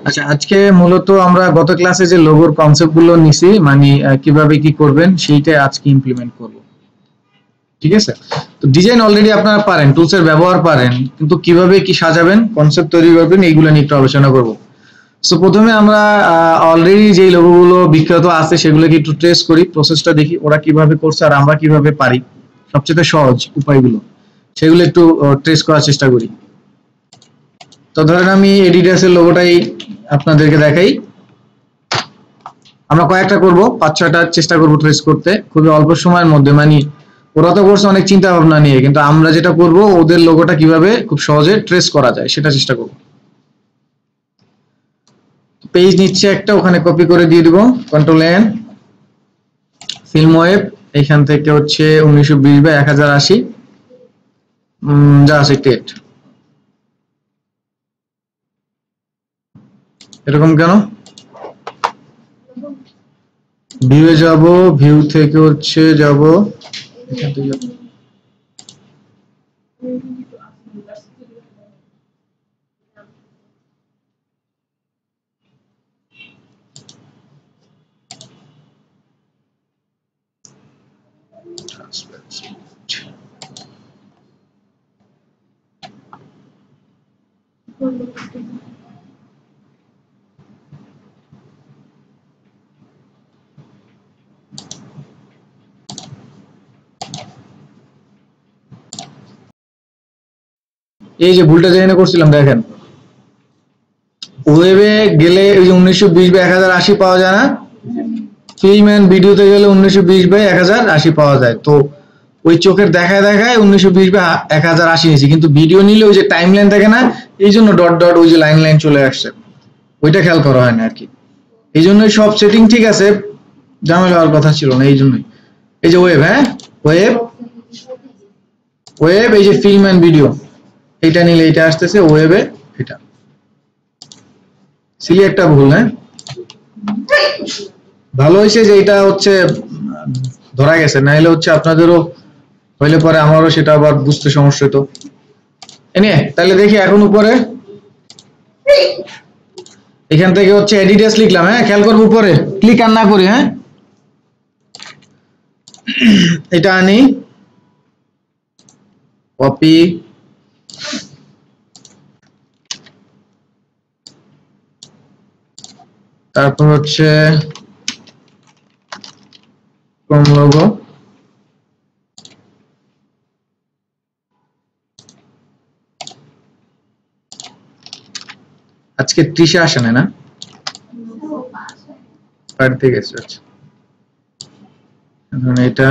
আচ্ছা, আজকে মূলত আমরা গত ক্লাসে যে লোগোর কনসেপ্ট গুলো নিছি, মানে কিভাবে কি করবেন সেইটা আজকে ইমপ্লিমেন্ট করব। ঠিক আছে? তো ডিজাইন অলরেডি আপনারা পারেন, টুলস এর ব্যবহার পারেন, কিন্তু কিভাবে কি সাজাবেন, কনসেপ্ট তৈরি করবেন, এইগুলো নিয়ে একটু আলোচনা করব। সো প্রথমে আমরা অলরেডি যে লোগোগুলো বিখ্যাত আছে সেগুলোকে একটু ট্রেস করি, প্রসেসটা দেখি ওরা কিভাবে করছে আর আমরা কিভাবে পারি, সবচেয়ে সহজ উপায়গুলো সেগুলো একটু ট্রেস করার চেষ্টা করি। তো ধরেন আমি এডিডাস এর লোগোটাই আপনাদেরকে দেখাই। আমরা কয়েকটা করব, 5-6টা চেষ্টা করব ট্রেস করতে খুবই অল্প সময়ের মধ্যে। মানে ওরা তো করছে অনেক চিন্তা ভাবনা নিয়ে, কিন্তু আমরা যেটা করব ওদের লোগোটা কিভাবে খুব সহজে ট্রেস করা যায় সেটা চেষ্টা করব। পেজ নিচ্ছে একটা, ওখানে কপি করে দিয়ে দিব, কন্ট্রোল এন, ফিল্ম ওয়েব, এখান থেকে হচ্ছে 1920/1080 জাস্ট টেক্সট। এরকম কেন? ভিউয়ে যাব, ভিউ থেকে হচ্ছে যাব, এখান থেকে যাব এই যে ভুলটা যেখানে করছিলাম দেখেন, ওয়েবে গেলে ওই যে 1920/1080 পাওয়া যায় না, ফিল্ম এন্ড ভিডিওতে গেলে 1920/1080 পাওয়া যায়। তো ওই চোখের দেখায় দেখায় 1920/1080 নিয়েছি, কিন্তু ভিডিও নিলে ওই যে টাইম লাইন থাকে না, এই জন্য ডট ডট ওই যে লাইন লাইন চলে আসছে, ওইটা খেয়াল করা হয় না আর কি। এই জন্যই সব সেটিং ঠিক আছে, ঝামেলা হওয়ার কথা ছিল না। এই জন্যই এই যে ওয়েব, হ্যাঁ ওয়েব, ওয়েব এই যে ফিল্ম এন্ড ভিডিও, এটা নিলে এটা আসতেছে ওয়েবে, এটা সিলি একটা ভুল। হ্যাঁ, ভালো হয়েছে যে এটা হচ্ছে ধরা গেছে, নাইলে হচ্ছে আপনাদেরও হইলে পরে আমারও সেটা আবার বুঝতে সমস্যা হতো। এনে তাহলে দেখি এখন উপরে এখান থেকে হচ্ছে এডিডাস লিখলাম, হ্যাঁ খেয়াল করবো উপরে ক্লিক আর না করি। হ্যাঁ, এটা আনি, কপি, তারপর হচ্ছে ক্রোম লোগো, আজকে তৃষা আসে না, বাড়িতে গেছে। আচ্ছা, এখন এটা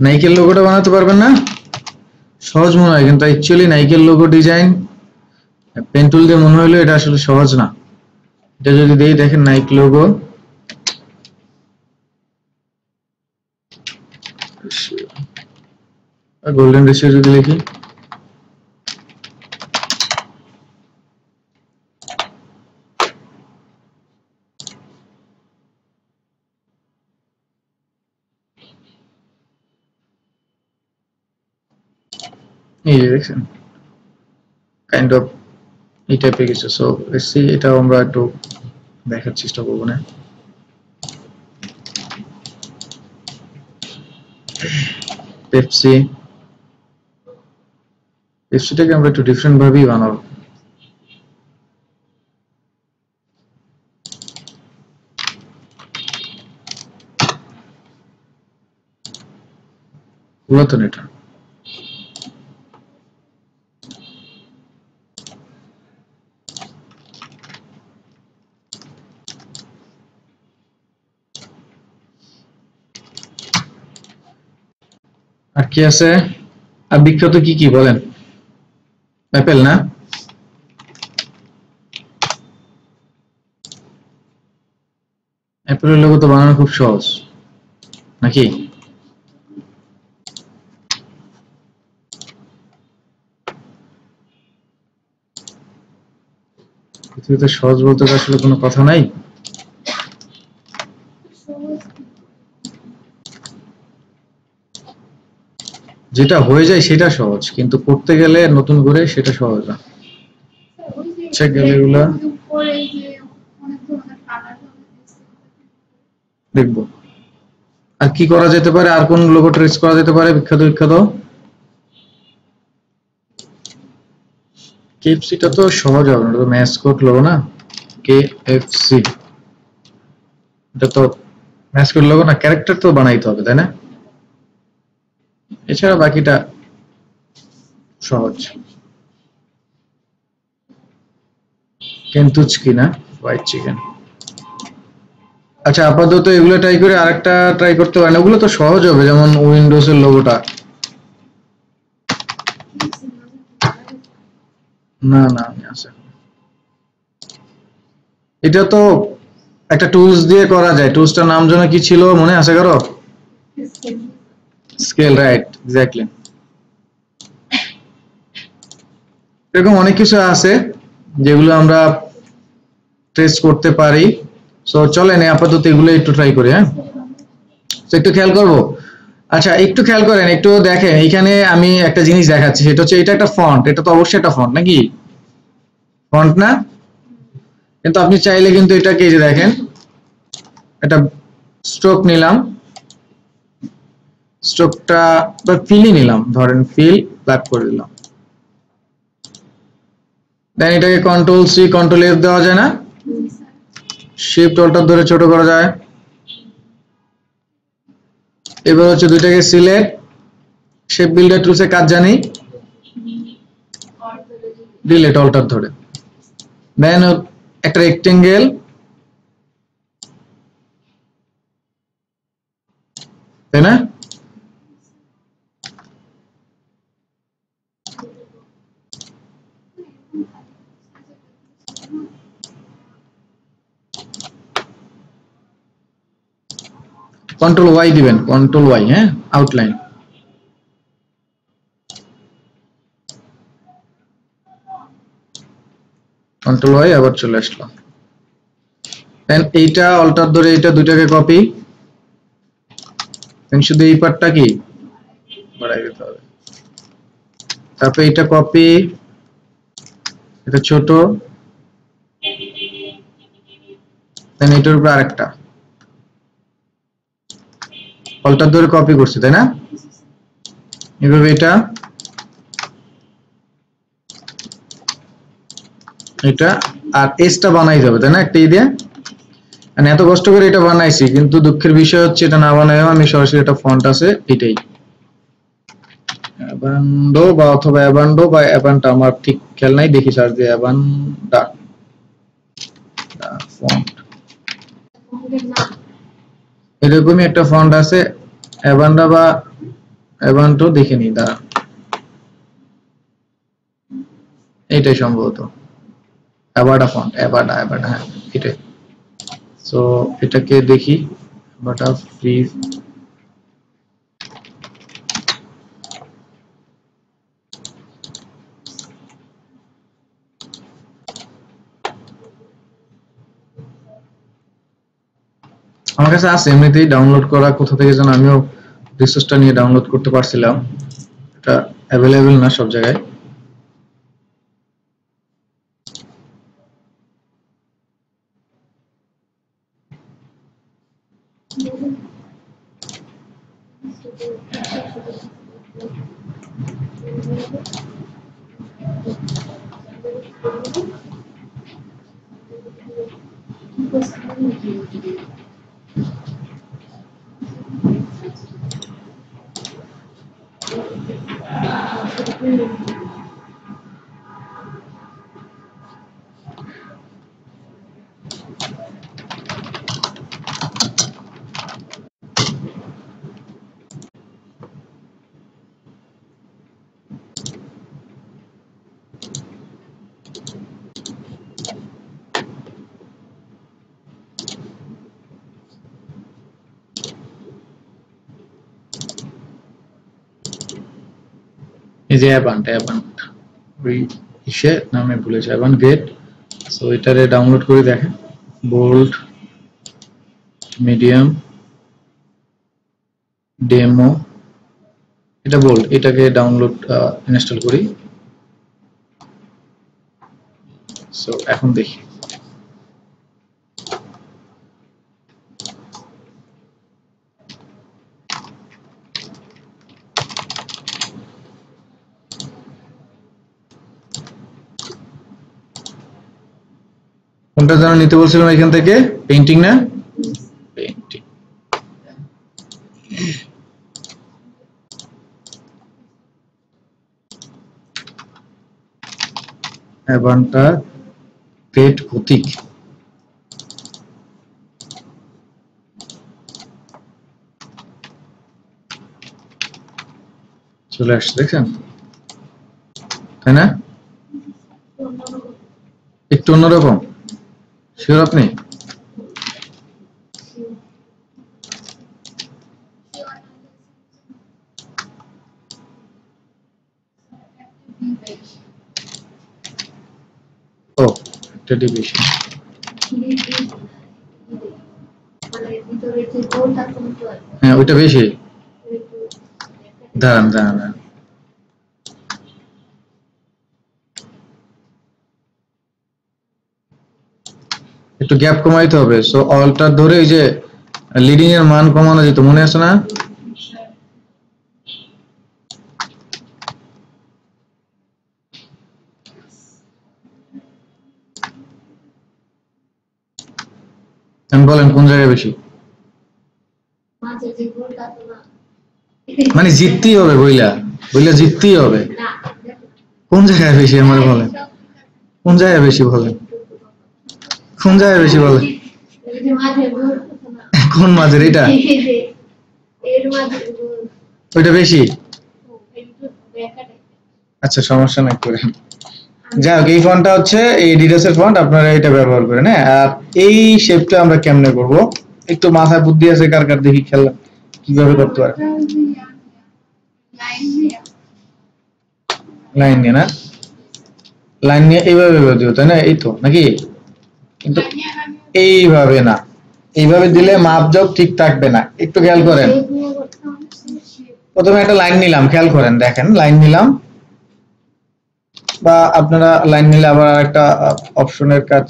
নাইকের লোগোটা বানাতে পারবেন না? সহজ মনে হয়, কিন্তু অ্যাকচুয়ালি নাইকের লোগো ডিজাইন পেন টুল দিয়ে মনে হলো এটা আসলে সহজ না। এটা যদি দেই, দেখেন নাইক লোগো, গোল্ডেন রেশিও যদি লিখি, এই যে দেখছেন কাইন্ড অফ এই টাইপের কিছু। সো লেটস সি, এটাও আমরা একটু দেখার চেষ্টা করবো না। পেপসি, পেপসিটাকে আমরা একটু ডিফারেন্ট ভাবেই বানাবো। পুরাতন এটা, আর কি আছে? আর বিখ্যাত কি কি বলেন? অ্যাপেল না? অ্যাপেলের লোগো তো বানানো খুব সহজ নাকি? পৃথিবীতে সহজ বলতে তো আসলে কোনো কথা নাই। যেটা হয়ে যায় সেটা সহজ, কিন্তু করতে গেলে নতুন করে সেটা সহজ না। আচ্ছা গেলে এগুলা দেখবো। আর কি করা যেতে পারে, আর কোন লোগো ট্রেস করা যেতে পারে বিখ্যাত বিখ্যাত? কেএফসিটা তো সহজ হবে না, তো ম্যাসকট লোগো না, কেএফসি এটা তো ম্যাসকট লোগো না, ক্যারেক্টার তো বানাইতে হবে তাই না? এছাড়া বাকিটা সহজ। কেনতুচকি না, হোয়াইট চিকেন। আচ্ছা আপাতত এগুলো ট্রাই করে আরেকটা ট্রাই করতে পারেন, ওগুলো তো সহজ হবে, যেমন উইন্ডোজ এর লোগোটা। না না আমি আছে, এটা তো একটা টুলস দিয়ে করা যায়, টুলসটার নাম যেন কি ছিল মনে আছে কারো? Scale, right, exactly. এরকম অনেক কিছু আছে যেগুলো আমরা টেস্ট করতে পারি। সো চলেন আপাতত এগুলো একটু ট্রাই করি। হ্যাঁ, তো একটু খেয়াল করবো। আচ্ছা একটু খেয়াল করেন, একটু দেখেন, এখানে আমি একটা জিনিস দেখাচ্ছি, সেটা হচ্ছে এটা একটা ফন্ট, এটা তো অবশ্যই একটা ফন্ট নাকি? ফন্ট না? কিন্তু আপনি চাইলে কিন্তু এটাকে এই যে দেখেন, এটা স্ট্রোক নিলাম, স্ট্রোকটা বা ফিলই নিলাম, ধরেন ফিল ব্ল্যাক করে দিলাম, দেন এটাকে কন্ট্রোল সি কন্ট্রোল এফ দেওয়া যায় না? শিফট অল্টার ধরে ছোট করা যায়। এবার হচ্ছে দুইটাকে সিলেক্ট, শেপ বিল্ডার টুলসে কাজ জানি, ডিলিট অল্টার ধরে, দেন একটা রেক্টেঙ্গেল, তাই না? কন্ট্রোল ওয়াই দিবেন, কন্ট্রোল ওয়াই, হ্যাঁ, আউটলাইন। কন্ট্রোল ওয়াই আবার চলে আসলো, দেন এইটা অল্টার ধরে এইটা দুইটাকে কপি, দেন শুধু এই পার্টটা কি বাড়াই দিতে হবে, তারপর এইটা কপি, এটা ছোট, দেন এটার উপর আরেকটা অল্টার ধরে কপি করছি তাই না? এভাবে এটা এটা আর এসটা বানাই যাবে তাই না একটা ই দিয়ে। মানে এত কষ্ট করে এটা বানাইছি, কিন্তু দুঃখের বিষয় হচ্ছে এটা না বানাইও আমি সরাসরি একটা ফন্ট আছে এটাই অ্যাবান্ডো বা অথবা অ্যাবান্ডো বা অ্যাবান্টা, আমার ঠিক খেয়াল নাই, দেখি সার্চ দিয়ে অ্যাবান্ডা ফন্ট, এরকমই একটা ফন্ট আছে অ্যাবান্ডা বা অ্যাবান্টো, দেখে নি দাঁড়া, এইটাই সম্ভবত অ্যাবাডা ফন্ট, অ্যাবাডা অ্যাবাডা, হ্যাঁ এটাই। সো এটাকে দেখি, বাটা ফ্রি, আমার কাছে আছে এমনিতেই ডাউনলোড করা, কোথা থেকে যেন আমিও রিসোর্সটা নিয়ে ডাউনলোড করতে পারছিলাম, এটা অ্যাভেলেবেল না সব জায়গায়। এই যে অ্যাবান্ট, অ্যাবান্ট ওই ইসে নামে ভুলেছে, অ্যাবান্ট গেট। সো এটারে ডাউনলোড করে দেখেন, বোল্ড, মিডিয়াম, ডেমো, এটা বোল্ড, এটাকে ডাউনলোড ইনস্টল করি। সো এখন দেখি কোনটা যেন নিতে বলছিলাম এখান থেকে, পেইন্টিং না? পেইন্টিং। অ্যাভান্টা পেট গতিক চলে আসছে, দেখছেন তাই না? একটু অন্যরকম, শিওর আপনি? ও একটা ডিভিশন, হ্যাঁ ওইটা বেশি। দাঁড়ান দাঁড়ান দাঁড়ান, একটু গ্যাপ কমাইতে হবে। সো অল্টার ধরে এই যে লিডিং এর মান কমানো যেত, মনে আছে না? বলেন কোন জায়গায় বেশি? মানে জিততেই হবে, বইলা বইলা জিততেই হবে। কোন জায়গায় বেশি আমার বলেন, কোন জায়গায় বেশি বলেন, কোন জায়গায় বেশি বলেন? কোন মাঝের? এটা ওইটা বেশি? আচ্ছা সমস্যা নাই, করে যাই হোক। এই ফন্টটা হচ্ছে এই ডিটেলস এর ফন্ট, আপনারা এটা ব্যবহার করেন। হ্যাঁ, আর এই শেপটা আমরা কেমনে করব, একটু মাথায় বুদ্ধি আছে কার কার দেখি, খেলা কিভাবে করতে পারে? লাইন নিয়ে না, লাইন নিয়ে এইভাবে দিও, তাই না? এই তো নাকি? কিন্তু এইভাবে না, এইভাবে দিলে মাপজোক ঠিক থাকবে না, একটু খেয়াল করেন। প্রথমে একটা লাইন নিলাম, খেয়াল করেন, দেখেন লাইন নিলাম, বা আপনারা লাইন নিলে আবার একটা অপশনের কাজ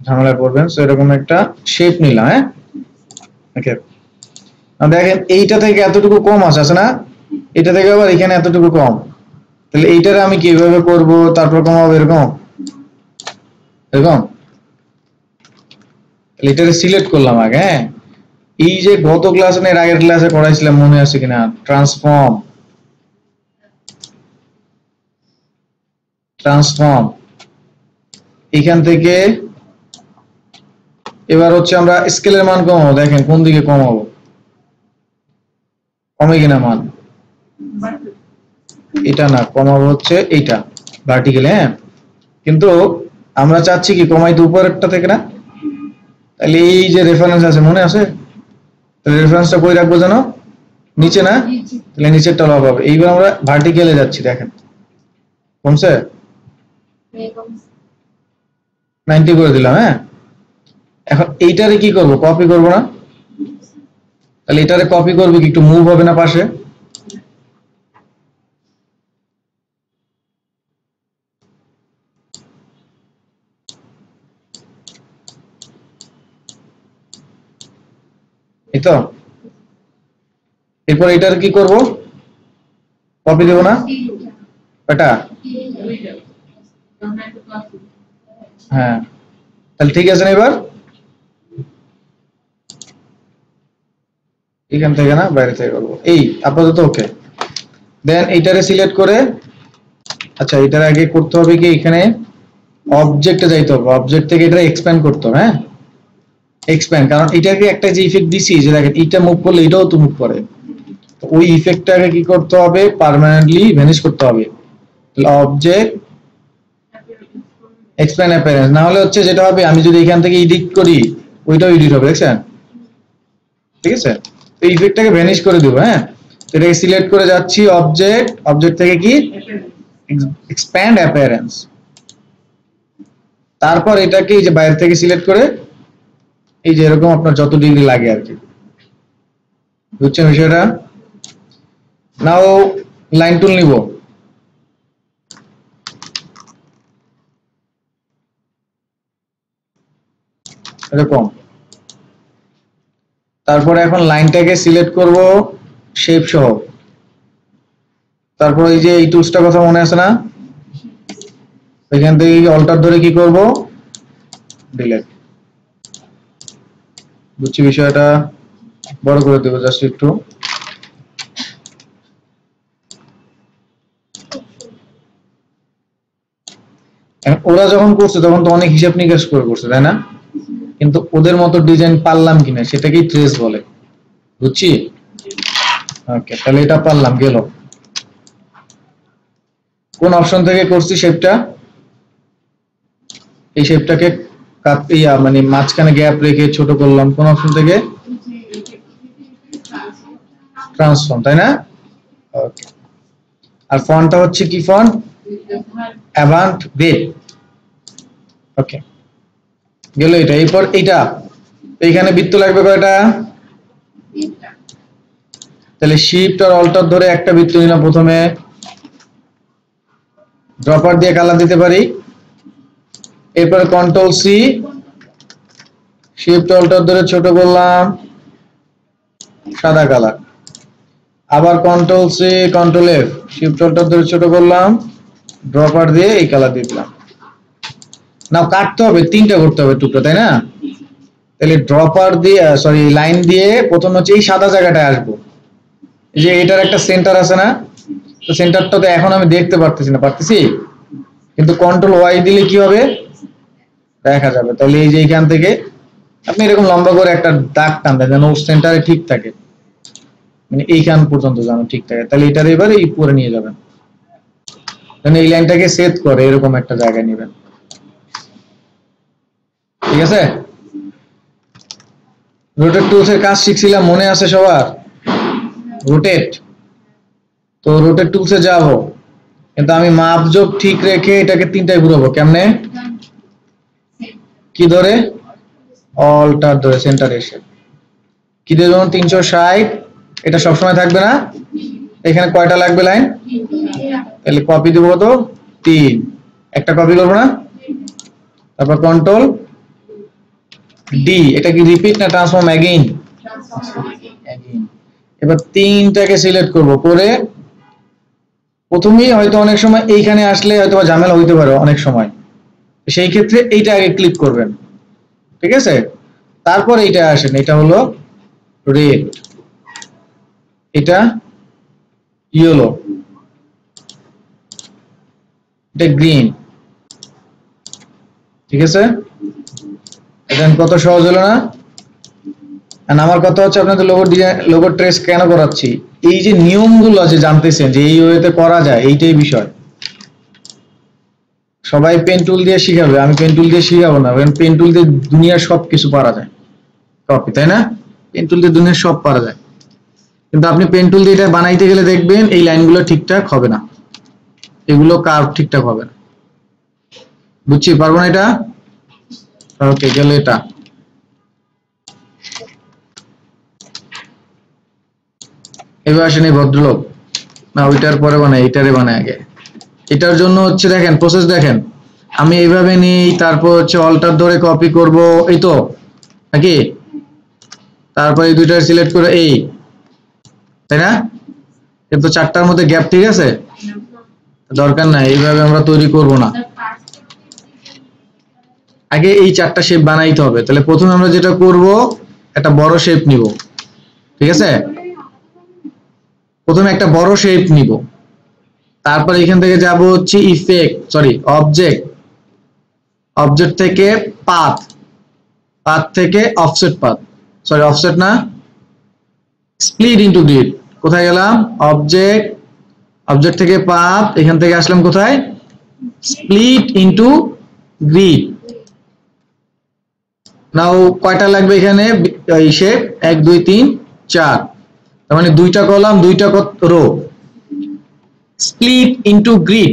ঝামেলায় পড়বেন। সো এরকম একটা শেপ নিলাম, হ্যাঁ ওকে। দেখেন এইটা থেকে এতটুকু কম আছে না, এটা থেকে আবার এখানে এতটুকু কম, তাহলে এইটারে আমি কিভাবে করব? তারপর কমাবো, এরকম এরকম। এটারে সিলেক্ট করলাম আগে, হ্যাঁ। এই যে গত ক্লাসে না এর আগের ক্লাসে করাইছিলাম, মনে আছে কিনা? ট্রান্সফর্ম, ট্রান্সফর্ম এখান থেকে এবার হচ্ছে আমরা স্কেলের মান কমাবো। দেখেন কোন দিকে কমাবো, কমে কিনা মান? এটা না, কমাবো হচ্ছে এইটা ভার্টিক্যাল, হ্যাঁ। কিন্তু আমরা চাচ্ছি কি কমাইতে উপরেরটা থেকে না, তাহলে এই যে রেফারেন্স আছে মনে আছে, তাহলে রেফারেন্সটা কই রাখবো জানো? নিচে না, তাহলে নিচেরটা লব হবে। এইবার আমরা ভার্টিক্যালে যাচ্ছি, দেখেন কমছে, 90 করে দিলাম, হ্যাঁ। এখন এইটারে কি করব? কপি করব না? তাহলে এটারে কপি করবে কি, একটু মুভ হবে না পাশে? এই তো। এরপর এটার কি করব? কপি দেব না এটা? হ্যাঁ, তাহলে ঠিক আছে না? এবার এখান থেকে না, বাইরে থেকে করব, এই আপাতত ওকে। দেন এইটারে সিলেক্ট করে, আচ্ছা এটার আগে করতে হবে কি, এখানে অবজেক্টে যাইতে হবে, অবজেক্ট থেকে এটা এক্সপ্যান্ড করতে হবে, হ্যাঁ এক্সপ্যান্ড। কারণ এটাকে একটা যে ইফেক্ট দিছি, যে দেখেন এটা মুভ করলে এটাও তো মুভ করে, তো ওই ইফেক্টটাকে কি করতে হবে? পার্মানেন্টলি ভ্যানিশ করতে হবে। তাহলে অবজেক্ট এক্সপ্যান্ড অ্যাপিয়ারেন্স, না হলে হচ্ছে যেটা হবে, আমি যদি এখান থেকে এডিট করি ওইটাও এডিট হবে, দেখছেন? ঠিক আছে, তো ইফেক্টটাকে ভ্যানিশ করে দেব, হ্যাঁ। এটাকে সিলেক্ট করে যাচ্ছি, অবজেক্ট, অবজেক্ট থেকে কি এক্সপ্যান্ড অ্যাপিয়ারেন্স, তারপর এটাকে এই যে বাইরে থেকে সিলেক্ট করে এই যে এরকম আপনার যত ডিগ্রি লাগে আর কি, বুঝছেন বিষয়টা? নাও লাইন টুল নিব, এরকম। তারপরে এখন লাইনটাকে সিলেক্ট করব শেপ সহ। তারপর এই যে এই টুলসটার কথা মনে আছে না, এখান থেকে অল্টার ধরে কি করব, ডিলিট। বুঝছি বিষয়টা, বড় করে দেবো জাস্ট একটু। ওরা যখন করছে তখন তো অনেক হিসাব নিকাশ করে করছে, তাই না? কিন্তু ওদের মতো ডিজাইন পারলাম কিনা সেটাকেই ট্রেস বলে, বুঝছি। ওকে, তাহলে এটা পারলাম, গেল। কোন অপশন থেকে করছি শেপটা? এই শেপটাকে মানে মাঝখানে গ্যাপ রেখে ছোট করলাম, কোন অপশন থেকে? ট্রান্সফর্ম, তাই না? ওকে। আর ফন্টটা হচ্ছে কি ফন্ট? অ্যাভান্ট বেড। ওকে, গেল এটা। এরপর এইটা, এইখানে বৃত্ত লাগবে কয়টা? তাহলে শিফট আর অল্টার ধরে একটা বৃত্ত নিলাম প্রথমে, ড্রপার দিয়ে কালার দিতে পারি। এরপরে কন্ট্রোল সি, শিফট অল্টার ধরে ছোট করলাম, সাদা কালার। আবার control C control F, shift alter ধরে ছোট করলাম, ড্রপার দিয়ে এই কালার দিয়ে দিলাম। নাও কাটতে হবে, তিনটা করতে হবে টুকরো, তাই না? তাহলে ড্রপার দিয়ে, সরি লাইন দিয়ে প্রথম হচ্ছে এই সাদা জায়গাটায় আসবো। এই যে এটার একটা সেন্টার আছে না, তো সেন্টারটা তো এখন আমি দেখতে পারতেছি না, পারতেছি? কিন্তু কন্ট্রোল ওয়াই দিলে কি হবে, দেখা যাবে। তাহলে এই যে এইখান থেকে আপনি এরকম লম্বা করে একটা দাগ টান দেন যেন ওর সেন্টারে ঠিক থাকে, মানে এইখান পর্যন্ত যেন ঠিক থাকে। তাহলে এটার এবারে এই উপরে নিয়ে যাবেন, মানে এই লাইনটাকে সেট করে এরকম একটা জায়গায় নেবেন, ঠিক আছে? রোটেট টুলস এর কাজ শিখছিলাম, মনে আছে সবার? রোটেট, তো রোটেট টুলসে যাব, কিন্তু আমি মাপজোক ঠিক রেখে এটাকে তিনটায় ঘুরাবো। কেমনে? কি ধরে? অল্টার ধরে সেন্টারে এসে কি দিয়ে যেমন 360, এটা সবসময় থাকবে না। এখানে কয়টা লাগবে লাইন? তাহলে কপি দেবো কত? 3, একটা কপি করবো না? তারপর কন্ট্রোল ডি, এটা কি রিপিট না ট্রান্সফর্ম অ্যাগেইন? এবার তিনটাকে সিলেক্ট করব, করে প্রথমেই হয়তো অনেক সময় এইখানে আসলে হয়তো ঝামেলা হইতে পারে অনেক সময়, সেই ক্ষেত্রে এইটা আগে ক্লিক করবেন, ঠিক আছে? তারপর এইটা আসেন, এটা হলো রেড, এটা ইয়েলো, এটা গ্রিন, ঠিক আছে? এটা কত সহজ হলো না? আর আমার কথা হচ্ছে আপনাদের লোগো ডিজাইন, লোগো ট্রেস কেন করাচ্ছি, এই যে নিয়মগুলো আছে জানতেছেন যে এই ওয়েতে করা যায়, এইটাই বিষয়। সবাই পেন টুল দিয়ে শিখাবে, আমি পেন টুল দিয়ে শিখাবো না, কারণ পেন টুল দিয়ে দুনিয়ার সবকিছু পারা যায়, কপি, তাই না? পেন টুল দিয়ে দুনিয়ার সব পারা যায়, কিন্তু আপনি পেন টুল দিয়ে এটা বানাইতে গেলে দেখবেন এই লাইনগুলো ঠিকঠাক হবে না, এগুলো কার্ভ ঠিকঠাক হবে না, বুঝছি, পারবো না এটা। ওকে, গেল এটা। এবার আসেন এই ভদ্রলোক, না ওইটার পরে বানাই, এটারে বানাই আগে। এটার জন্য হচ্ছে দেখেন প্রসেস দেখেন, আমি এইভাবে নিই, তারপর হচ্ছে অল্টার ধরে কপি করব, এই তো নাকি? তারপর এই দুইটা সিলেক্ট করে এই, তাই না? কিন্তু চারটার মধ্যে গ্যাপ ঠিক আছে, দরকার নাই, এইভাবে আমরা তৈরি করব না, আগে এই চারটা শেপ বানাইতে হবে। তাহলে প্রথমে আমরা যেটা করব, একটা বড় শেপ নিব, ঠিক আছে? প্রথমে একটা বড় শেপ নিব, তারপর এখান থেকে যাব হচ্ছে ইফেক্ট, সরি অবজেক্ট, অবজেক্ট থেকে পাথ, পাথ থেকে অফসেট পাথ, সরি অফসেট না, স্প্লিট ইনটু গ্রিড। কোথায় গেলাম? অবজেক্ট, অবজেক্ট থেকে পাথ, এখান থেকে আসলাম কোথায়? Split into grid. নাও কয়টা লাগবে এখানে এই শেপ? 1 2 3 4, তার মানে দুইটা কলাম, দুইটা রো। স্প্লিট ইনটু গ্রিড,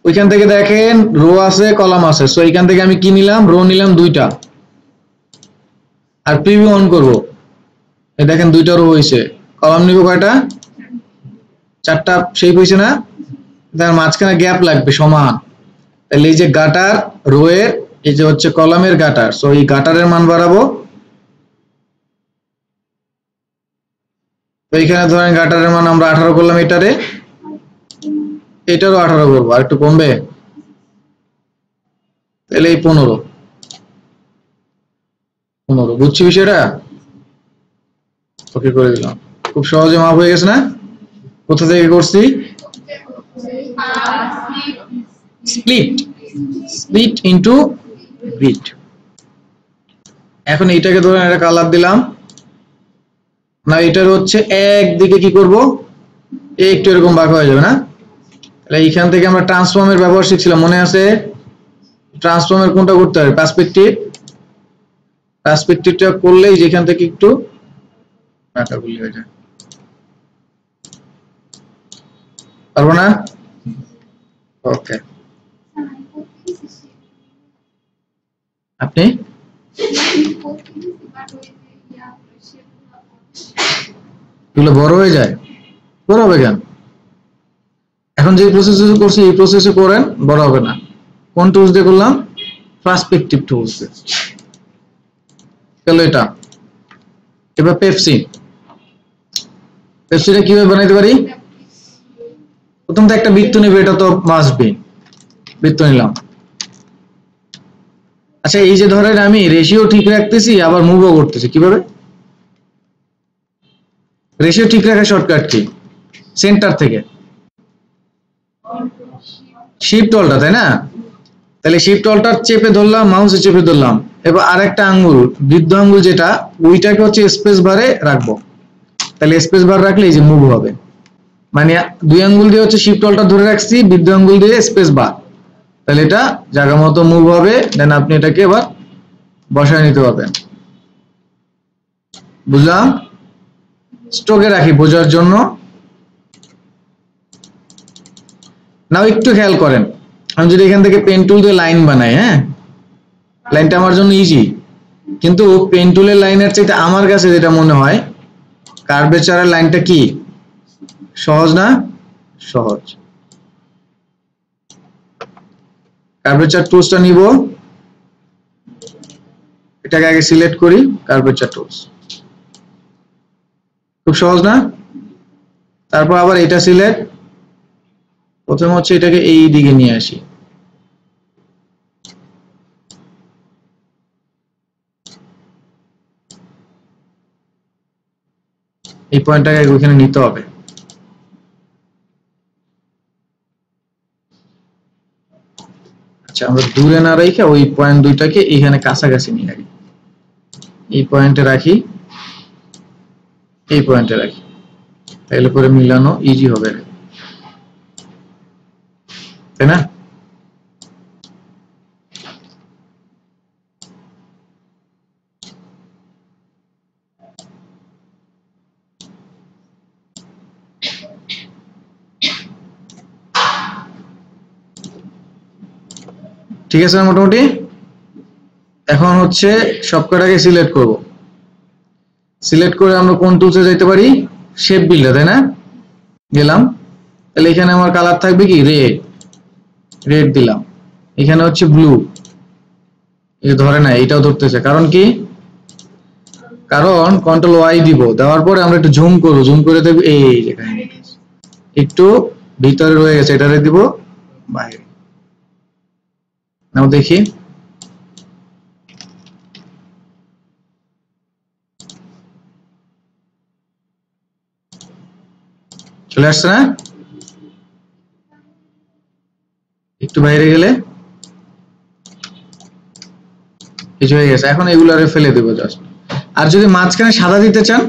ওইখান থেকে দেখেন রো আছে কলাম আছে, সো এখান থেকে আমি কি নিলাম? রো নিলাম দুইটা। আর প্রিভিউ অন করব, এই দেখেন দুইটা রো হয়েছে, কলাম নিব কয়টা? চারটা শেপ হয়েছে না, তার মাঝখানে গ্যাপ লাগবে সমান। তাহলে এই যে গাটার রোয়ের, এই যে হচ্ছে কলামের গাটার, সো এই গাটারের মান বাড়াবো। তো এখানে ধরেন গাটারের মান আমরা 18 করলাম, এটারে এটারও 18 করবো, আর একটু কমবে, তাহলে এই 15 বুঝছি বিষয়টা। ওকে করে দিলাম, খুব সহজে মাপ হয়ে গেছে না? কোথা থেকে করছি? Split, split into bit. এখন এইটাকে ধরেন একটা কালার দিলাম না, এটার হচ্ছে একদিকে কি করব, একটু এরকম বাঁকা হয়ে যাবে না? তাহলে এইখান থেকে আমরা ট্রান্সফর্মের ব্যবহার শিখছিলাম, মনে আছে? ট্রান্সফর্মের কোনটা করতে হবে? পার্সপেক্টিভ। পার্সপেক্টিভটা করলেই যেখান থেকে একটু বাঁকা গুলি হয়ে যায়, পারবো না? ওকে, আপনি এগুলো বড় হয়ে যায়, বড় হবে কেন? এখন যে প্রসেস করছি এই প্রসেসে করেন, বড় হবে না। কোন টুলস দিয়ে করলাম? পার্সপেক্টিভ টুলস দিয়ে। তাহলে এটা এবার পেপসি, পেপসিটা কিভাবে বানাইতে পারি? প্রথম তো একটা বৃত্ত নেবে, এটা তো মাস্ট বি, বৃত্ত নিলাম। আচ্ছা, এই যে ধরেন আমি রেশিও ঠিক রাখতেছি আবার মুভও করতেছি, কিভাবে? রেশিও ঠিক রাখার শর্টকাট কি? সেন্টার থেকে শিফট অল্টার, তাই না? তাহলে শিফট অল্টার চেপে ধরলাম, মাউসে চেপে ধরলাম, এবার আরেকটা আঙ্গুল, বৃদ্ধ আঙ্গুল যেটা, ওইটাকে হচ্ছে স্পেস বারে রাখবো। তাহলে স্পেস বার রাখলে এই যে মুভ হবে, মানে দুই আঙ্গুল দিয়ে হচ্ছে শিফট অল্টার ধরে রাখছি, বৃদ্ধ আঙ্গুল দিয়ে স্পেস বার, তাহলে এটা জায়গা মতো মুভ হবে। দেন আপনি এটাকে এবার বসায় নিতে পারবেন। বুঝলাম? স্ট্রোকে রাখি বোঝার জন্য। নাও একটু খেয়াল করেন, আমি যদি এখান থেকে পেন টুল দিয়ে লাইন বানাই, হ্যাঁ, লাইনটা আমার জন্য ইজি, কিন্তু পেন টুলের লাইনের চাইতে আমার কাছে যেটা মনে হয় কার্ভেচারের লাইনটা কি সহজ না? সহজ। কার্ভেচার টুলসটা নিব, এটাকে আগে সিলেক্ট করি, কার্ভেচার টুলস, খুব সহজ না? তারপর আবার এটা সিলেক্ট, প্রথমে হচ্ছে এটাকে এই দিকে নিয়ে আসি, এই পয়েন্টটাকে ওইখানে নিতে হবে। আচ্ছা, আমরা দূরে না রেখে ওই পয়েন্ট দুইটাকে এখানে কাছাকাছি নিয়ে রাখি, এই পয়েন্টে রাখি, এই পয়েন্টে রাখি, তাহলে করে মিলানো ইজি হবে, তাই না? ঠিক আছে মোটামুটি। এখন হচ্ছে সবকটাকে সিলেক্ট করব, সিলেক্ট করে আমরা কোন টুলসে যাইতে পারি? শেপ বিল্ডার, তাই না? গেলাম, তাহলে এখানে আমার কালার থাকবে কি? রেড, রেড দিলাম। এখানে হচ্ছে ব্লু, এই ধরে না, এটাও ধরতেছে, কারণ কি? কারণ কন্ট্রোল ওয়াই দিব, দেওয়ার পরে আমরা একটু জুম করব, জুম করে দেখব এই যেখানে একটু ভিতরে রয়ে গেছে, এটারে দিব বাইরে। নাও দেখি, চলে আসছে না? একটু বাইরে গেলে কিছু হয়ে গেছে। এখন এগুলারে ফেলে দেবো জাস্ট। আর যদি মাঝখানে সাদা দিতে চান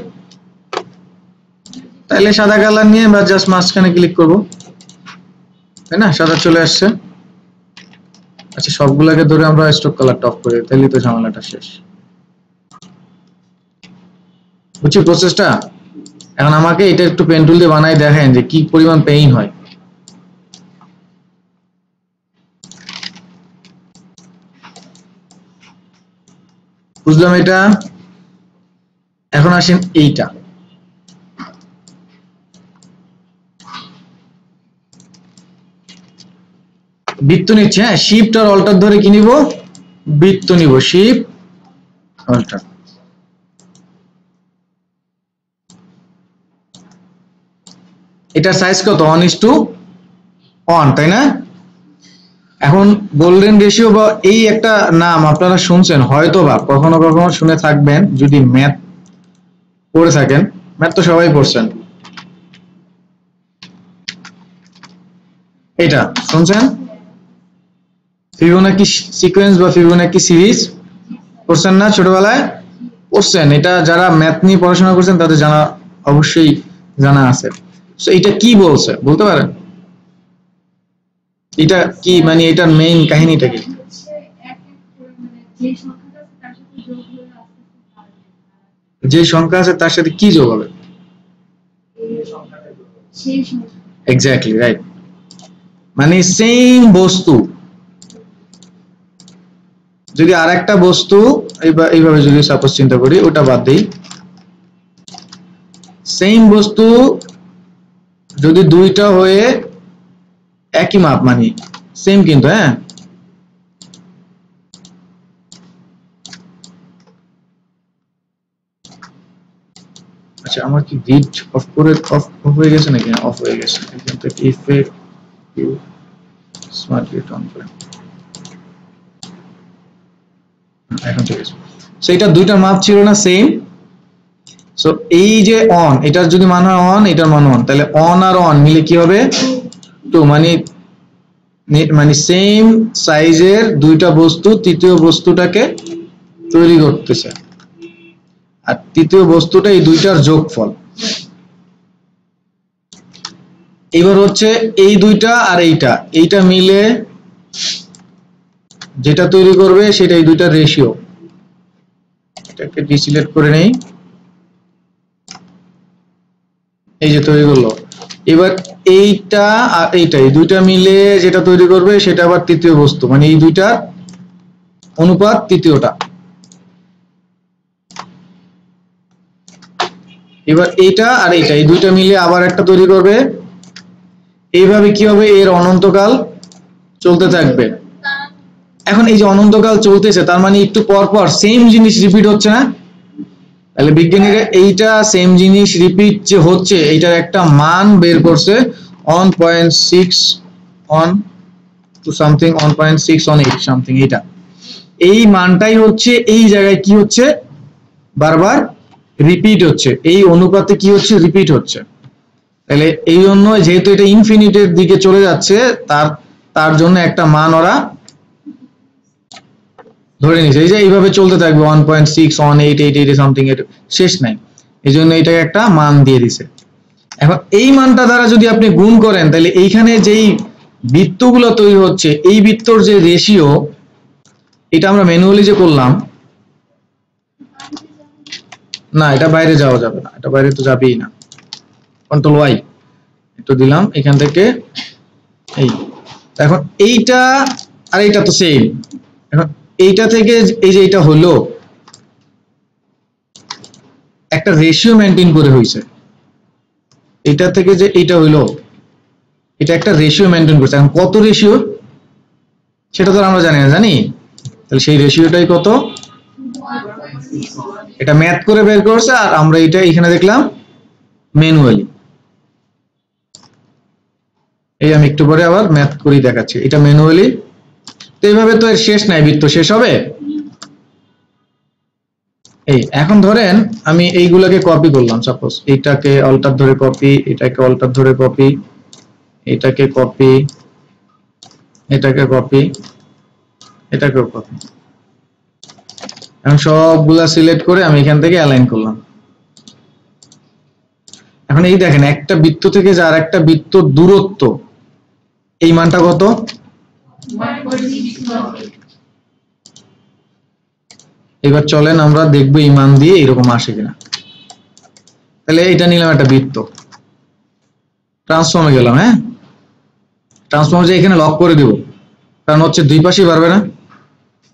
তাহলে সাদা কালার নিয়ে বা জাস্ট মাঝখানে ক্লিক করব, তাই না? সাদা চলে আসছে। আচ্ছা, সবগুলাকে ধরে আমরা স্ট্রোক কালারটা অফ করে, তাহলে তো ঝামেলাটা শেষ। বুঝছি প্রসেসটা? এখন আমাকে এটা একটু পেন টুল দিয়ে বানাই দেখেন যে কি পরিমাণ পেইন হয়। বুঝলাম এটা। এখন আসেন এইটা, বৃত্ত নিচ্ছে, হ্যাঁ, শিফট আর অল্টার ধরে কি নিব, বৃত্ত নিব, শিফট অল্টার। এটার সাইজ কত, 1:1, তাই না? এখন গোল্ডেন রেশিও বা এই একটা নাম আপনারা শুনছেন হয়তো বা কখনো কখনো শুনে থাকবেন যদি ম্যাথ পড়ে থাকেন, ম্যাথ তো সবাই পড়ছেন, এটা শুনছেন ফিবোনাকি সিকোয়েন্স বা ফিবোনাকি সিরিজ, পড়ছেন না ছোটবেলায়? পড়ছেন, এটা যারা ম্যাথ নিয়ে পড়াশোনা করছেন তাদের জানা অবশ্যই জানা আছে। সো এটা কি বলছে বলতে পারেন, এটা কি মানে এটার মেইন কাহিনীটা কি? যে সংখ্যা আছে তার সাথে কি যোগ হবে, এক্স্যাক্টলি রাইট, মানে সেম বস্তু যদি আর একটা বস্তু এইভাবে যদি সাপোজ চিন্তা করি, ওটা বাদ দিই, সেম বস্তু যদি দুইটা হয়ে একই মাপ মানে সেম কিন্তু, হ্যাঁ, আচ্ছা আমার কি গ্রিড অফ করে অফ হয়ে গেছে নাকি, অফ হয়ে গেছে, এখান থেকে ইফেক্ট স্মার্ট গ্রিড অন করে এখন ঠিক আছে। সো এটা দুইটার মাপ ছিল না সেম, সো এই যে অন, এটার যদি মান হয় অন, এটার মান অন, তাহলে অন আর অন মিলে কি হবে 2, মানে মানে সেম সাইজের দুইটা বস্তু তৃতীয় বস্তুটাকে তৈরি করতেছে, আর তৃতীয় বস্তুটা এই দুইটার যোগফল। এবার হচ্ছে এই দুইটা আর এইটা মিলে যেটা তৈরি করবে সেটা এই দুইটার রেশিও, এটাকে ডিসিলেক্ট করে নেই, এই যে তৈরি করলো। এবার এইটা আর এইটা এই দুইটা মিলে যেটা তৈরি করবে সেটা আবার তৃতীয় বস্তু, মানে এই দুইটার অনুপাত তৃতীয়টা। এবার এইটা আর এইটা এই দুইটা মিলে আবার একটা তৈরি করবে, এইভাবে কি হবে, এর অনন্তকাল চলতে থাকবে। এখন এই যে অনন্তকাল চলতেছে তার মানে একটু পর পর সেম জিনিস রিপিট হচ্ছে না, তাহলে বিজ্ঞানীরা এইটা সেম জিনিস রিপিট যে হচ্ছে এইটার একটা মান বের করছে 1.6 on two something 1.6 on 8 something, এটা এই মানটাই হচ্ছে এই জায়গায় কি হচ্ছে বারবার রিপিট হচ্ছে, এই অনুপাতে কি হচ্ছে রিপিট হচ্ছে। তাহলে এই জন্য যেহেতু এটা ইনফিনিটের দিকে চলে যাচ্ছে তার জন্য একটা মান ওরা ধরে নিছে, এই যে এইভাবে চলতে থাকবে 1.6 অন 8 সামথিং, এর শেষ নাই, এই জন্য এটাকে একটা মান দিয়ে দিছে। এখন এই মানটা দ্বারা যদি আপনি গুণ করেন তাহলে এইখানে যেই বৃত্তগুলো তৈরি হচ্ছে এই বৃত্তর যে রেশিও, এটা আমরা ম্যানুয়ালি যে করলাম না, এটা বাইরে যাওয়া যাবে না, এটা বাইরে তো যাবেই না, কন্ট্রোল ওয়াই একটু দিলাম এখান থেকে, এই এখন এইটা আর এইটা তো সেম, এখন এইটা থেকে এই যে এটা হলো একটা রেশিও মেনটেন করে হইছে, এটা থেকে যে এইটা হইলো এটা একটা রেশিও মেনটেন করছে। এখন কত রেশিও সেটা তো আমরা জানি না, জানি, তাহলে সেই রেশিওটাই কত, এটা ম্যাথ করে বের করছে আর আমরা এটা এখানে দেখলাম ম্যানুয়ালি। এই আমি একটু পরে আবার ম্যাথ করে দেখাচ্ছি, এটা ম্যানুয়ালি। তো এইভাবে তো এর শেষ নাই, বৃত্ত শেষ হবে। এই এখন ধরেন আমি এইগুলাকে কপি করলাম, সাপোজ এইটাকে অল্টার ধরে কপি, এটাকে অল্টার ধরে কপি, এটাকে কপি, এটাকে কপি, এটাকেও কপি, এখন সবগুলা সিলেক্ট করে আমি এখান থেকে অ্যালাইন করলাম। এখন এই দেখেন একটা বৃত্ত থেকে যে আর একটা বৃত্তর দূরত্ব, এই মানটা কত, এবার চলেন আমরা দেখবো এই মান দিয়ে এরকম আসে কিনা। তাহলে এটা নিলাম একটা বৃত্ত, ট্রান্সফর্মে গেলাম, হ্যাঁ, ট্রান্সফর্ম যে এখানে লক করে দিব, কারণ হচ্ছে দুই পাশেই বাড়বে না,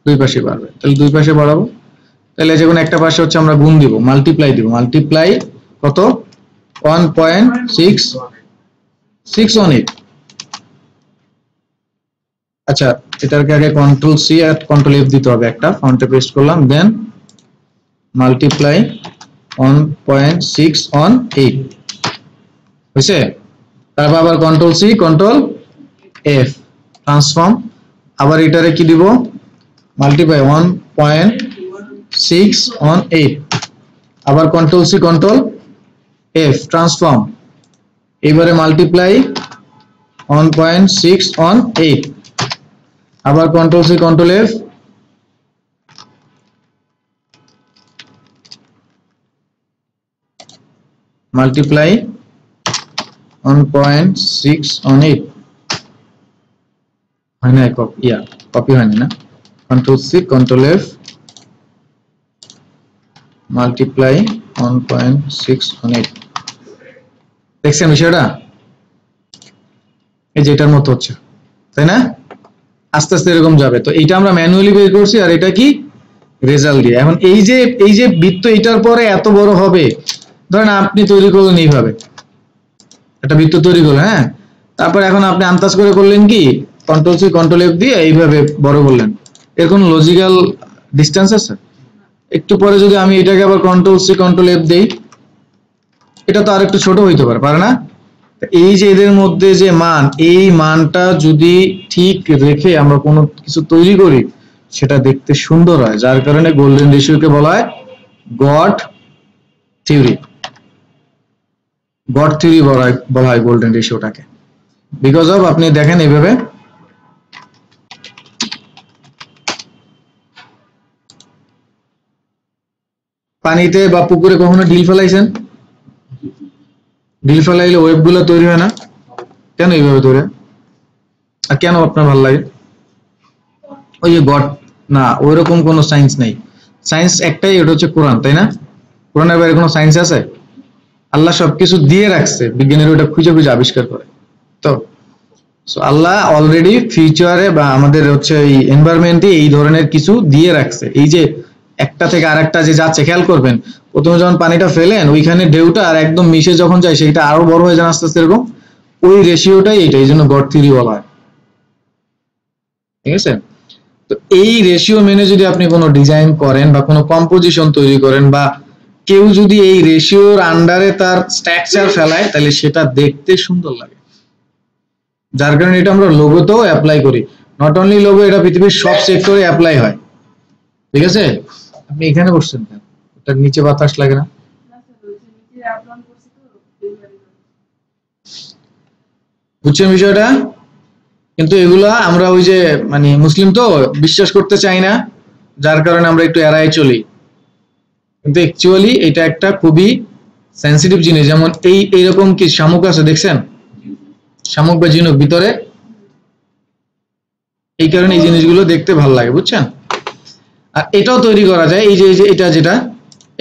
দুই পাশে বাড়বে, তাহলে দুই পাশে বাড়াবো, তাহলে যে কোনো একটা পাশে হচ্ছে আমরা গুণ দিব, মাল্টিপ্লাই দিব, মাল্টিপ্লাই কত 1.618, আচ্ছা, এটাকে আগে কন্ট্রোল সি আর কন্ট্রোল এফ দিতে হবে, একটা ফন্টে পেস্ট করলাম, দেন মাল্টিপ্লাই 1.6 অন 8 হয়েছে। তারপর আবার control C control F transform, আবার এটারে কি দিব, মাল্টিপ্লাই 1.6 অন 8, আবার control C control F transform, এবারে মাল্টিপ্লাই 1.6 অন 8, আবার control C control F, multiply 1.6 on 8, হয় না কপি হয়নি না, control C control F multiply 1.6 on 8, দেখছেন বিষয়টা এই যে এটার মতো হচ্ছে, তাই না? আস্তে আস্তে এরকম যাবে। তো এইটা আমরা ম্যানুয়ালি বের করছি, আর এটা কি রেজাল্ট দিয়ে। এখন এই যে বৃত্ত এটার পরে এত বড় হবে, ধরেন আপনি তৈরি করলেন এইভাবে একটা বৃত্ত তৈরি করলেন, হ্যাঁ, তারপর এখন আপনি আন্দাজ করে করলেন কি কন্ট্রোল সি কন্ট্রোল এফ দিয়ে এইভাবে বড় করলেন, এর কোনো লজিক্যাল ডিসটেন্স আছে? একটু পরে যদি আমি এটাকে আবার কন্ট্রোল সি কন্ট্রোল এফ দেই, এটা তো আর একটু ছোট হইতে পারে না? এই যে এদের মধ্যে যে মান, এই মানটা যদি ঠিক রেখে আমরা কোনো কিছু তৈরি করি, সেটা দেখতে সুন্দর হয়, যার কারণে গোল্ডেন রেশিওকে বলা হয় গড থিওরি। গড থিওরি বলা হয় গোল্ডেন রেশিওটাকে, বিকজ অফ আপনি দেখেন এইভাবে পানিতে বা পুকুরে কখনো ডিল ফেলাইছেন? ডিল ফেলাইলে ওয়েব গুলো তৈরি হয় না কেন? এইভাবে তৈরি হয়। আর কেন আপনার ভালো লাগে? ওই যে গড না, ওইরকম কোনো সায়েন্স নেই, সায়েন্স একটাই, ওটা হচ্ছে কোরআন, তাই না? কোরআনের বাইরে কোনো সায়েন্স আছে? আল্লাহ সবকিছু দিয়ে রাখছে, বিজ্ঞানীরা ওটা খুঁজে খুঁজে আবিষ্কার করে। তো আল্লাহ অলরেডি ফিউচারে বা আমাদের হচ্ছে এই এনভায়রনমেন্টে এই ধরনের কিছু দিয়ে রাখছে। এই যে একটা থেকে আরেকটা যে যাচ্ছে, খেয়াল করবেন, প্রথমে যখন পানিটা ফেলেন ওইখানে ঢেউটা আর একদম মিশে যখন যায় সেটা আরো বড় হয়ে যায় আস্তে আস্তে, এরকম ওই রেশিওটাই এটা, এই জন্য গড থিওরি বলা হয়। ঠিক আছে? তো এই রেশিও মেনে যদি আপনি কোনো ডিজাইন করেন বা কোনো কম্পোজিশন তৈরি করেন, বা কেউ যদি এই রেশিওর আন্ডারে তার স্ট্রাকচার ফেলায়, তাহলে সেটা দেখতে সুন্দর লাগে, যার কারণে এটা আমরা লোগোতেও অ্যাপ্লাই করি। নট অনলি লোগো, এটা পৃথিবীর সব সেক্টরে অ্যাপ্লাই হয়। ঠিক আছে? আপনি এখানে বসছেন কেন? ওটার নিচে বাতাস লাগে না? বুঝছেন বিষয়টা? কিন্তু এগুলা আমরা ওই যে মানে মুসলিম তো বিশ্বাস করতে চাই না, যার কারণে আমরা একটু এড়াই চলি, কিন্তু অ্যাকচুয়ালি এটা একটা খুবই সেন্সিটিভ জিনিস। যেমন এইরকম কি শামুক আছে দেখছেন? শামুক বা ঝিনুক ভিতরে, এই কারণে এই জিনিসগুলো দেখতে ভালো লাগে, বুঝছেন? আর এটাও তৈরি করা যায়, এই যে এটা যেটা,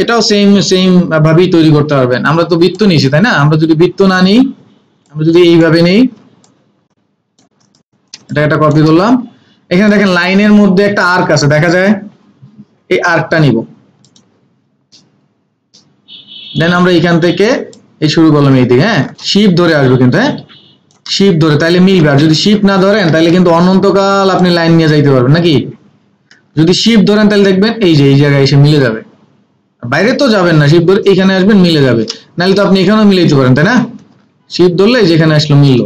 এটাও সেম ভাবেই তৈরি করতে পারবেন। আমরা তো বৃত্ত নিয়েছি, তাই না? আমরা যদি বৃত্ত না নিই, আমরা যদি এইভাবে নেই, এটা একটা কপি করলাম, এখানে দেখেন লাইনের মধ্যে একটা আর্ক আছে, দেখা যায়, এই আর্কটা নিব, দেন আমরা এখান থেকে এই শুরু করলাম এই দিকে, হ্যাঁ, শিপ ধরে আসবো কিন্তু, হ্যাঁ, শিপ ধরে, তাইলে মিলবে। আর যদি শিপ না ধরেন তাহলে কিন্তু অনন্তকাল আপনি লাইন নিয়ে যাইতে পারবেন নাকি? যদি শিপ ধরেন তাহলে দেখবেন এই যে এই জায়গায় এসে মিলে যাবে, বাইরে তো যাবেন না, শিপ ধরে এখানে আসবেন, মিলে যাবে। নাহলে তো আপনি এখানেও মিলে দিতে পারেন, তাই না? শিপ ধরলে যেখানে আসলো মিললো,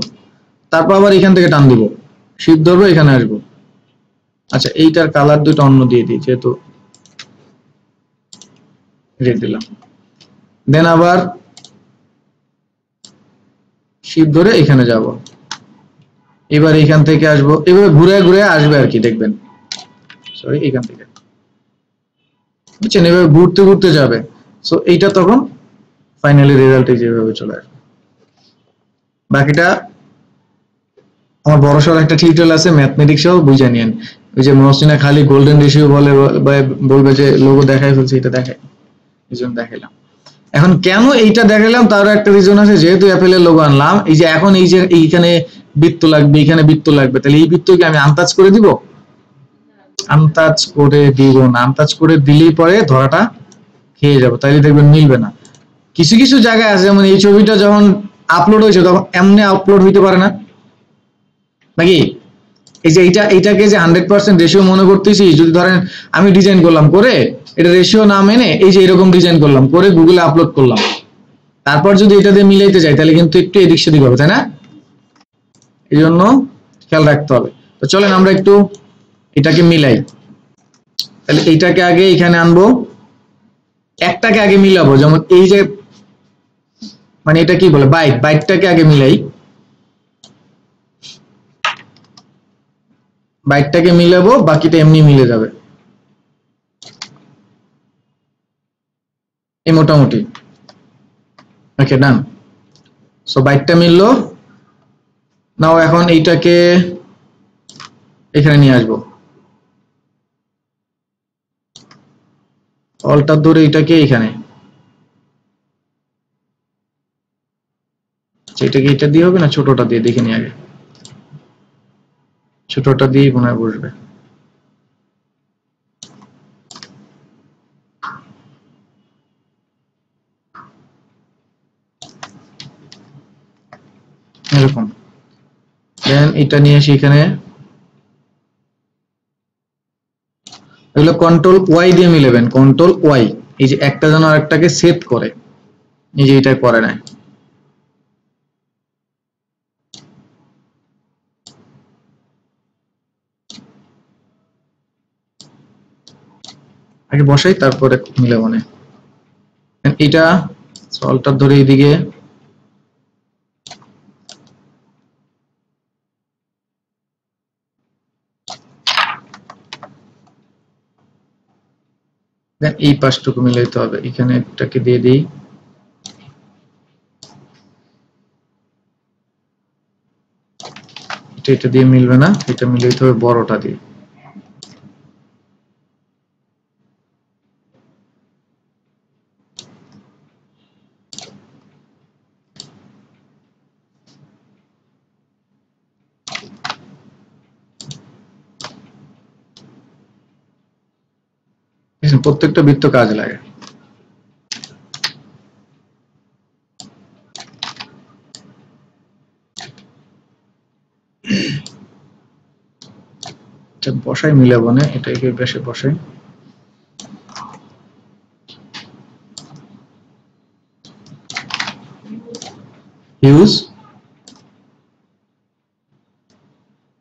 তারপর আবার এখান থেকে টান দিব, শিপ ধরবো, এখানে আসবো। আচ্ছা, এইটার কালার দুটো অন্য দিয়ে দিই, যেহেতু রেড দিলাম, দেন আবার শিপ ধরে এখানে যাব, এবার এখান থেকে আসবো, এভাবে ঘুরে ঘুরে আসবে আর কি, দেখবেন, সরি এখান থেকে, বুঝছেন? এভাবে ঘুরতে ঘুরতে যাবে। সো এইটা তখন ফাইনালি রেজাল্ট যেভাবে চলে আসবে। বাকিটা আমার বড়সড় একটা টিউটোরিয়াল আছে ম্যাথমেটিক্সেও, বুঝে নিয়েন। ওই যে মহসিনা খালি গোল্ডেন রেশিও বলবে যে লোগো দেখাই ফেলছে, এটা দেখাই, এই জন্য দেখাইলাম। এখন কেন এইটা দেখাইলাম, তারও একটা রিজন আছে। যেহেতু অ্যাপেলের লোগো আনলাম, এই যে এখন এই যে এইখানে বৃত্ত লাগবে, এখানে বৃত্ত লাগবে, তাহলে এই বৃত্তকে আমি আন্দাজ করে দিব? আন্দাজ করে দিব না, আন্দাজ করে দিলেই পরে ধরাটা খেয়ে যাবো, তাইলে দেখবেন মিলবে না। কিছু কিছু জায়গায় আছে, যেমন এই ছবিটা যখন আপলোড হয়েছে তখন এমনি আপলোড হইতে পারে না নাকি? এই যে এইটাকে যে 100% রেশিও মনে করতেছি, যদি ধরেন আমি ডিজাইন করলাম, করে এটা রেশিও না মেনে এই যে এরকম ডিজাইন করলাম, করে গুগলে আপলোড করলাম, তারপর যদি এটা দিয়ে মিলাইতে যাই তাহলে কিন্তু একটু এদিক সেদিক হবে, তাই না? এই জন্য খেয়াল রাখতে হবে। তো চলেন আমরা একটু এটাকে মিলাই। তাহলে এইটাকে আগে এখানে আনবো, একটাকে আগে মিলাবো, যেমন এই যে মানে এটা কি বলে, বাইটটাকে আগে মিলাই, বাইটটাকে মিলাবো, বাকিটা এমনি মিলে যাবে এই মোটামুটি। ওকে, ডান। সো বাইটটা মিললো। নাও এখন এইটাকে এখানে নিয়ে আসবো, অলটার ধরে এটাকে এখানে, এটাকে এটা দিয়ে হবে না, ছোটটা দিয়ে দেখে নিয়ে আগে, ছোটটা দিয়ে মনে হয় বসবে। এরকম, দেন এটা নিয়ে এসে এখানে, এগুলো কন্ট্রোল ওয়াই দিয়ে মিলাবেন, কন্ট্রোল ওয়াই, এই যে একটা যেন আরেকটাকে সেট করে, এই যে এটা করে না। আগে বসাই তারপরে মিলাবো না। এটা সলটার ধরে এইদিকে, দেন এই পাশটুকু মিলাইতে হবে, এখানে একটাকে দিয়ে দিই, এটা দিয়ে মিলবে না, এটা মিলাইতে হবে বড়টা দিয়ে। প্রত্যেকটা বৃত্ত কাজে লাগে। বসাই মিলাবো না, এটাকে বেশি বসাই, হিউজ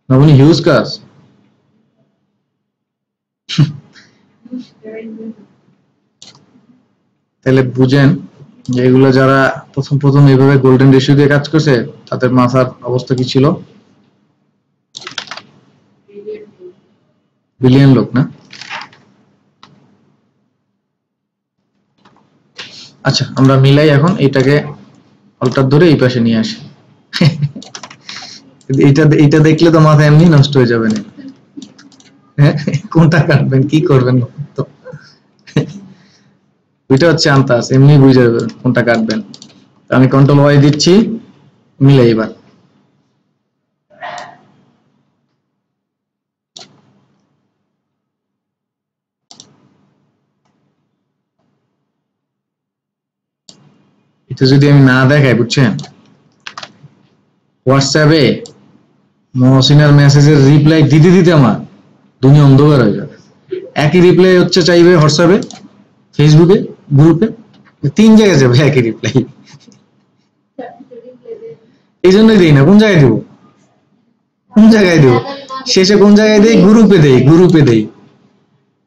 নবনী, হিউজ কাজ। তাহলে বুঝেন যে এগুলো যারা প্রথম প্রথম এইভাবে গোল্ডেন রেশিও দিয়ে কাজ করছে তাদের মাথার অবস্থা কি ছিল। বিলিয়ন লোক না। আচ্ছা আমরা মিলাই এখন, এইটাকে অল্টার ধরে এই পাশে নিয়ে আসি। এটা দেখলে তো মাথা এমনি নষ্ট হয়ে যাবে না। হ্যাঁ, কোনটা কাটবেন, কি করবেন তো, ওইটা হচ্ছে আন্তাজ, এমনি বুঝে যাবেন কোনটা কাটবেন। আমি কন্ট্রোল ওয়াই দিচ্ছি, মিলাই এবার। এটা যদি আমি না দেখাই, বুঝছেন, হোয়াটসঅ্যাপে মহসিনার মেসেজের রিপ্লাই দিতে দিতে আমার দুনিয়া অন্ধকার হয়ে যাবে। একই রিপ্লাই হচ্ছে চাইবে হোয়াটসঅ্যাপে, ফেসবুকে, গ্রুপে, 3 জায়গায় যাবে একই রিপ্লাই। এই জন্যই দিই না, কোন জায়গায় দিব, কোন জায়গায় দিব, শেষে কোন জায়গায় দেই, গ্রুপে দেই, গ্রুপে দেই,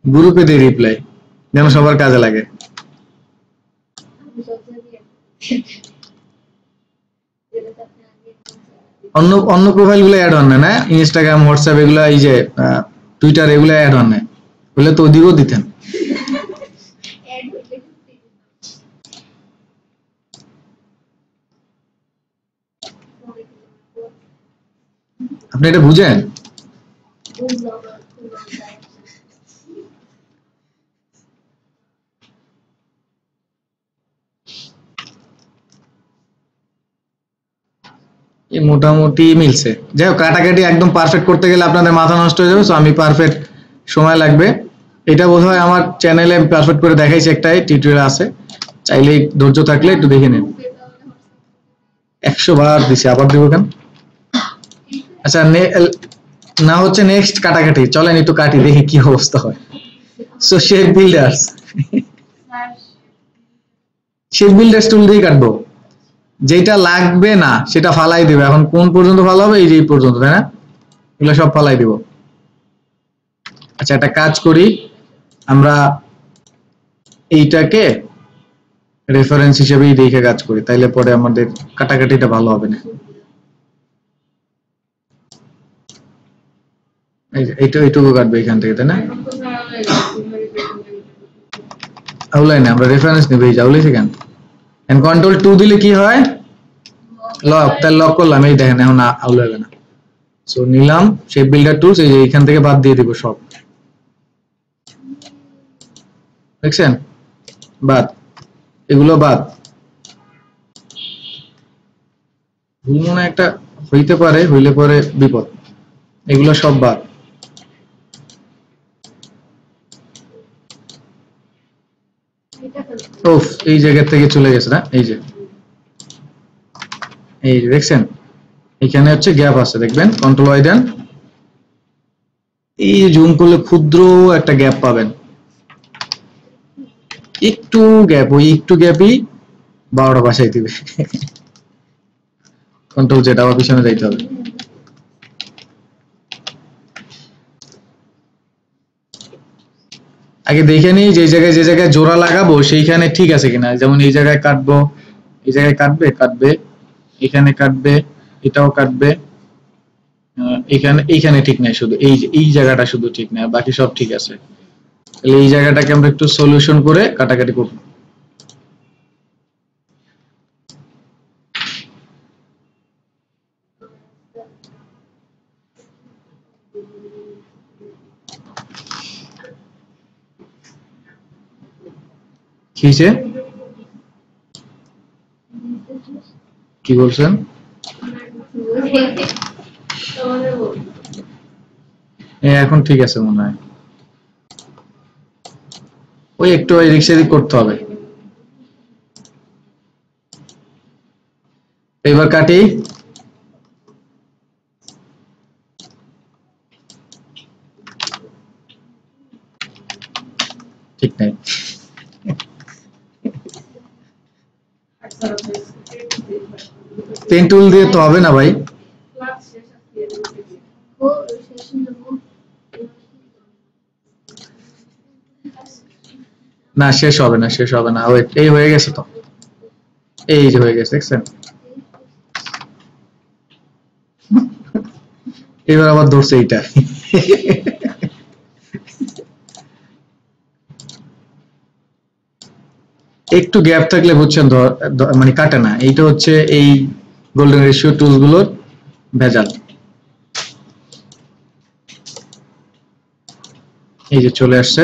গ্রুপে দেই রিপ্লাই, যেন সবার কাজে লাগে। অন্য অন্য প্রোফাইল গুলো অ্যাড হন না, ইনস্টাগ্রাম, হোয়াটসঅ্যাপ এগুলো, এই যে টুইটার এগুলো অ্যাড হন না, বলে তো ওদিকেও দিতেন। আপনি এটা বুঝেন? মোটামুটি মিলছে। যাই হোক, কাটাকাটি একদম পারফেক্ট করতে গেলে আপনাদের মাথা নষ্ট হয়ে যাবে, তো আমি পারফেক্ট সময় লাগবে। এটা বোধহয় আমার চ্যানেলে পারফেক্ট করে দেখাইছি, একটাই টিউটোরিয়াল আছে, চাইলে ধৈর্য থাকলে একটু দেখে নিন। 100 বার দিছি, আবার দিব কেন? আচ্ছা না হচ্ছে নেক্সট কাটাকাটি, চলেন একটু কাটি দেখি কি অবস্থা হয়। So shape builders, shape builders tool দিয়ে কাটবো, যেটা লাগবে না সেটা ফালাই দিবে। এখন কোন পর্যন্ত ফালাবো? এই যে এই পর্যন্ত, তাই না? এগুলো সব ফালাই দিব। আচ্ছা একটা কাজ করি, আমরা এইটাকে রেফারেন্স হিসেবেই দেখে কাজ করি, তাইলে পরে আমাদের কাটাকাটিটা ভালো হবে না। এইটুকু কাটবে এখান থেকে, তাই না? আউলাই না, আমরা রেফারেন্স নেব, এই যাউলাই সেখান এন্ড কন্ট্রোল 2 দিলে কি হয়? লক, তাহলে লক করলাম, এই দেখেন এখন আউলাবে না। সো নিলাম শেপ বিল্ডার টুলস, এই যে এখান থেকে বাদ দিয়ে দিব সব, দেখছেন? বাদ, এগুলো বাদ। ভুল মনে একটা হইতে পারে, হইলে পরে বিপদ। এগুলো সব বাদ। ওফ, এই জায়গা থেকে চলে গেছে না, এই যে দেখছেন এখানে হচ্ছে গ্যাপ আছে, দেখবেন কন্ট্রোল ওয়াই দেন, এই জুম করলে ক্ষুদ্র একটা গ্যাপ পাবেন, একটু গ্যাপ, ওই একটু গ্যাপই 12টা বাসায় দিবে। কন্ট্রোল জেড, আবার পিছনে যাইতে হবে। আগে দেখে নিই যে জায়গায় জোড়া লাগাবো সেইখানে ঠিক আছে কিনা। যেমন এই জায়গায় কাটবো, এই জায়গায় কাটবে, এখানে কাটবে, এটাও কাটবে, এইখানে ঠিক নাই, শুধু এই জায়গাটা শুধু ঠিক নাই, বাকি সব ঠিক আছে। তাহলে এই জায়গাটাকে আমরা একটু সলিউশন করে কাটাকাটি করব। কি বলছেন? এখন ঠিক আছে মনে হয়, ওই একটু ওই রিক্সা দিক করতে হবে। এবার কাটি, ঠিক নাই। পেন টুল দিয়ে তো হবে না ভাই, না শেষ হবে না, ওয়েট, এই হয়ে গেছে তো, এই যে হয়ে গেছে, দেখছেন? এবার আবার ধরছে এইটা। একটু গ্যাপ থাকলে বুঝছেন মানে কাটে না, এইটা হচ্ছে এই গোল্ডেন রেশিও টুলস গুলোর ভেজাল। এই যে চলে আসছে,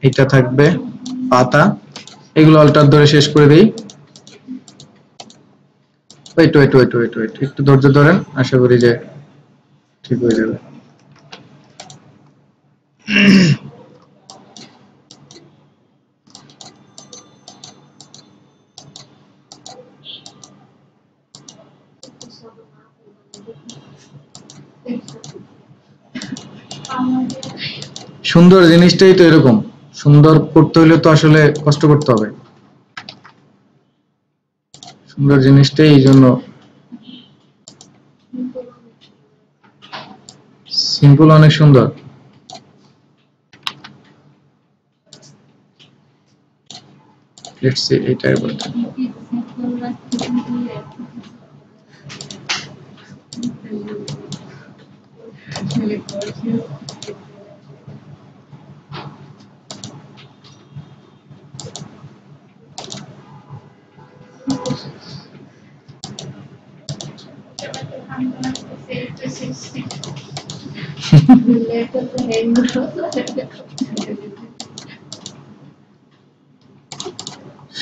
এটা থাকবে পাতা, এগুলো অল্টার ধরে শেষ করে দেই। একটু ধৈর্য ধরেন, আশা করি যে ঠিক হয়ে যাবে। সুন্দর জিনিসটাই তো এরকম, সুন্দর করতে হলে তো আসলে কষ্ট করতে হবে। সুন্দর জিনিসটাই এই জন্য সিম্পল অনেক সুন্দর। লেটস সি, এটাই বলতে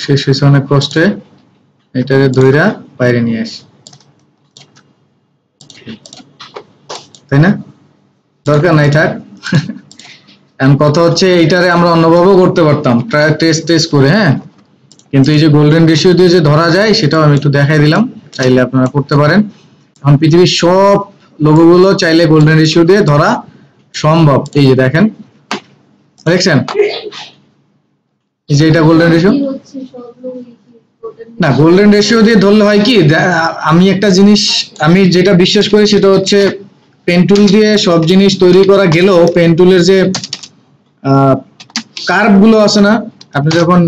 শেষ হয়েছে অনেক কষ্টে, এটাকে ধইরা বাইরে নিয়ে আসি, তাই না? দরকার নাই থাক। এখন কথা হচ্ছে এইটারে আমরা অন্যভাবেও করতে পারতাম, ট্রায়াল টেস্ট করে, হ্যাঁ, কিন্তু এই যে গোল্ডেন রেশিও দিয়ে যে ধরা যায় সেটাও আমি একটু দেখাই দিলাম। চাইলে আপনারা করতে পারেন। এখন পৃথিবীর সব লোগোগুলো চাইলে গোল্ডেন রেশিও দিয়ে ধরা সম্ভব। এই যে দেখেন, দেখছেন, এই যে এটা গোল্ডেন রেশিও। না, গোল্ডেন রেশিও দিয়ে ধরলে হয় কি, আমি একটা জিনিস আমি যেটা বিশ্বাস করি সেটা হচ্ছে পেন টুল দিয়ে সব জিনিস তৈরি করা গেলেও পেন টুলের যে কার্ভ গুলো আছে না, আপনি যখন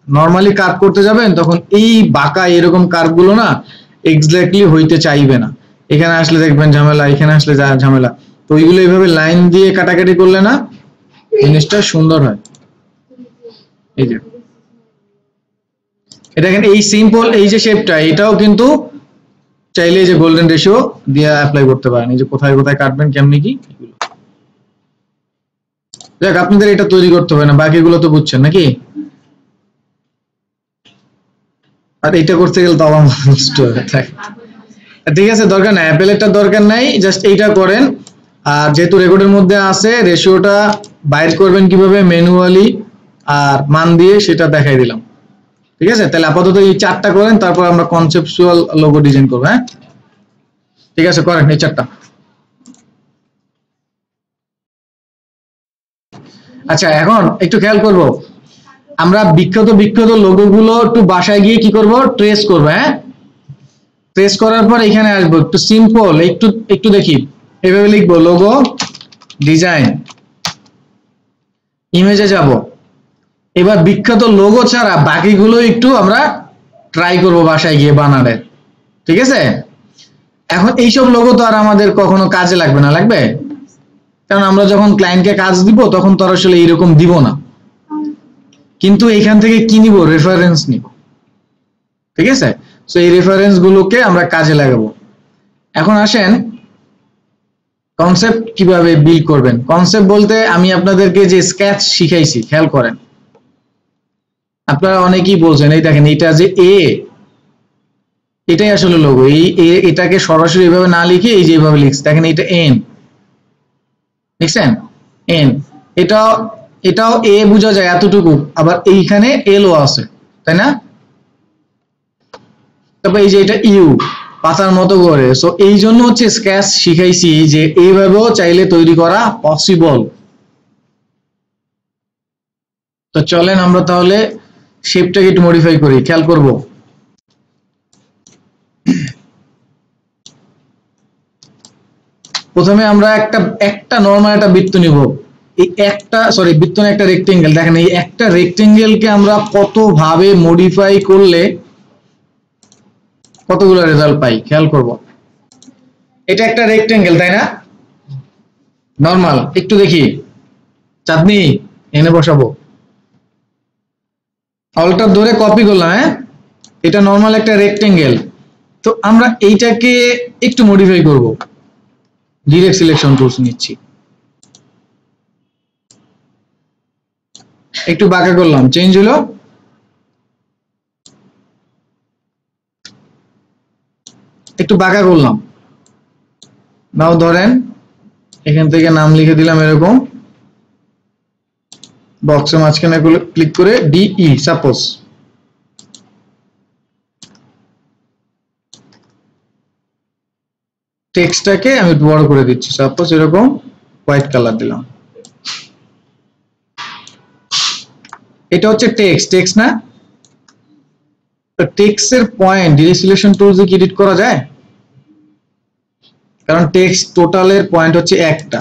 নরমালি কার্ভ করতে যাবেন তখন এই বাঁকা এরকম কার্ভ গুলো না এক্স্যাক্টলি হইতে চাইবে না। এখানে আসলে দেখবেন ঝামেলা, এখানে আসলে ঝামেলা। তো ওইগুলো এইভাবে লাইন দিয়ে কাটাকাটি করলে না জিনিসটা সুন্দর হয়। এই যে এটা দেখেন, এই সিম্পল এই যে শেপটা, এটাও কিন্তু চাইলে যে গোল্ডেন রেশিও দিয়ে অ্যাপ্লাই করতে পারেন। এই যে কোথায় কোথায় কাটবেন কেমনি কি, দেখ আপনাদের এটা তৈরি করতে হবে না, বাকিগুলো তো বুঝছেন নাকি। আর এটা করতে গেলে তো আমার নষ্ট হয়ে থাকে। ঠিক আছে, দরকার নাই, অ্যাপেলেরটা দরকার নাই, জাস্ট এইটা করেন। আর যেহেতু রেকর্ডের মধ্যে আছে, রেশিওটা বাইর করবেন কিভাবে ম্যানুয়ালি আর মান দিয়ে সেটা দেখাই দিলাম। ঠিক আছে, তাহলে আপাতত এই 4টা করেন, তারপর আমরা কনসেপচুয়াল লোগো ডিজাইন করব। হ্যাঁ ঠিক আছে, করেন এই 4টা। আচ্ছা, এখন একটু খেয়াল করব, আমরা বিখ্যাত বিখ্যাত লোগো গুলো একটু বাসায় গিয়ে কি করব, ট্রেস করব। হ্যাঁ, ট্রেস করার পর এখানে আসবো, একটু সিম্পল একটু একটু দেখি, এভাবে লিখবো লোগো ডিজাইন, ইমেজে যাব। এবার বিখ্যাত লোগো ছাড়া বাকিগুলো একটু আমরা ট্রাই করব বাসায় গিয়ে বানানোর। ঠিক আছে, এখন এইসব লোগো তো আর আমাদের কখনো কাজে লাগবে না, লাগবে? কারণ আমরা যখন ক্লায়েন্টকে কাজ দিব তখন তো আসলে এইরকম দিব না, কিন্তু এইখান থেকে কি নিব, রেফারেন্স নিব। ঠিক আছে, সো এই রেফারেন্স গুলোকে আমরা কাজে লাগাবো। এখন আসেন কনসেপ্ট কিভাবে বিল্ড করবেন। কনসেপ্ট বলতে আমি আপনাদেরকে যে স্কেচ শিখাইছি, খেয়াল করেন, আপনারা অনেকেই বলছেন এই দেখেন এটা যে এ, এটাই আসলে লোগো। এই এটাকে সরাসরি এভাবে না লিখে এই যে এইভাবে লিখছি, দেখেন এটা এন, দেখছেন এন, এটাও এ বোঝা যায় এতটুকু, আবার এইখানে এলও আছে, তাই না? তারপর এই যে এটা ইউ, পাতার মতো করে। সো এই জন্য হচ্ছে স্কেচ শিখাইছি যে এইভাবেও চাইলে তৈরি করা পসিবল। তো চলেন আমরা তাহলে শেপটাকে একটু মডিফাই করি, খেয়াল করব। প্রথমে আমরা একটা নরমাল একটা বৃত্ত নিব। এই একটা বৃত্ত না, একটা রেক্টেঙ্গেল। দেখেন এই একটা রেক্টেঙ্গেলকে আমরা কত ভাবে মডিফাই করলে কতগুলো রেজাল্ট পাই, খেয়াল করব। এটা একটা রেক্টেঙ্গেল, তাই না? নরমাল একটু দেখি, চাঁদনি এনে বসাবো, অল্টার ধরে কপি করলাম। হ্যাঁ, এটা নরমাল একটা রেক্টেঙ্গেল। তো আমরা এইটাকে একটু মডিফাই করব, ডিরেক্ট সিলেকশন টুলস নিচ্ছি, একটু বাঁকা করলাম, চেঞ্জ হলো, একটু বাঁকা করলাম। নাও ধরেন এখান থেকে নাম লিখে দিলাম এরকম, বক্সের মাঝখানে ক্লিক করে ডিই, সাপোজ টেক্সটটাকে আমি বড় করে দিচ্ছি, সাপোজ এরকম হোয়াইট কালার দিলাম। এটা হচ্ছে টেক্সট না? তো টেক্সটের পয়েন্ট ডিরেক্ট সিলেকশন টুলস দিয়ে এডিট করা যায়, কারণ টেক্সট টোটালের পয়েন্ট হচ্ছে একটা।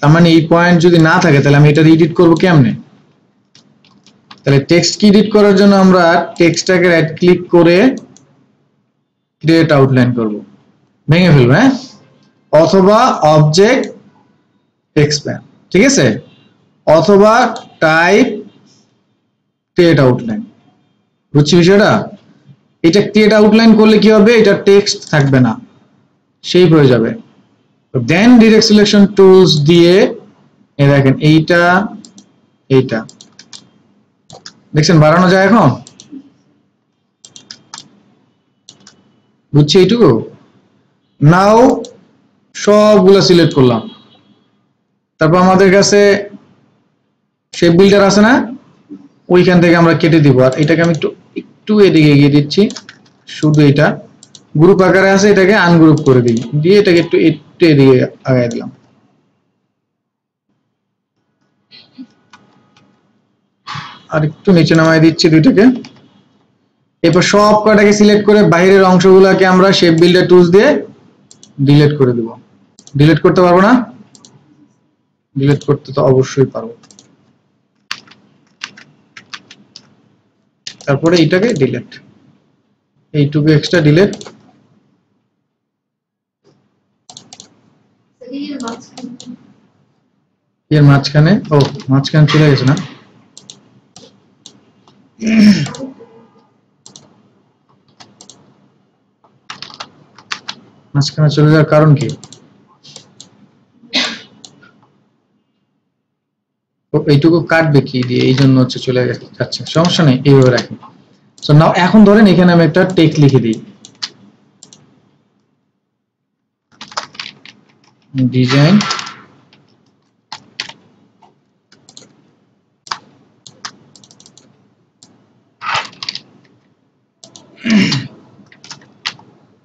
তার মানে এই পয়েন্ট যদি না থাকে তাহলে আমি এটা এডিট করব কেমনে? তাহলে টেক্সট কি এডিট করার জন্য আমরা টেক্সটটাকে রাইট ক্লিক করে ক্রিয়েট আউটলাইন করব, ভেঙে ফেলবো। হ্যাঁ, অথবা অবজেক্ট এক্সপ্যান্ড, ঠিক আছে, অথবা টাইপ ক্রিয়েট আউটলাইন। বুঝছি বিষয়টা? এটা ক্রিয়েট আউটলাইন করলে কি হবে, এটা টেক্সট থাকবে না, শেপ হয়ে যাবে। দেন ডিরেক্ট সিলেকশন টুলস দিয়ে এই দেখেন এইটা দেখছেন বাড়ানো যায় এখন। বুঝছি এইটুকু। নাও সবগুলো সিলেক্ট করলাম, তারপর আমাদের কাছে শেপ বিল্ডার আছে না, ওইখান থেকে আমরা কেটে দিব। আর এটাকে আমি একটু এদিকে এগিয়ে দিচ্ছি, শুধু এটা গ্রুপ আকারে আছে, এটাকে আনগ্রুপ করে দিই, দিয়ে এটাকে একটু একটু এদিকে আগায় দিলাম। আর একটু নিচে নামায় দিচ্ছি দুইটাকে। এরপর সব কটাকে সিলেক্ট করে বাইরের অংশগুলোকে আমরা শেপ বিল্ডার টুলস দিয়ে ডিলিট করে দেব। ডিলিট করতে পারবো না? ডিলিট করতে তো অবশ্যই পারবো। তারপরে এইটাকে ডিলিট, এইটুকু এক্সট্রা ডিলিট। এর মাঝখানে, ও মাঝখানে চলে গেছে না? মাঝখানে চলে যাওয়ার কারণ কি? এইটুকু কাটবে কি দিয়ে, এই জন্য হচ্ছে চলে যাচ্ছে। সমস্যা নেই, এইভাবে রাখি। সো নাও এখন ধরেন এখানে আমি একটা টেক্সট লিখে দিই, ডিজাইন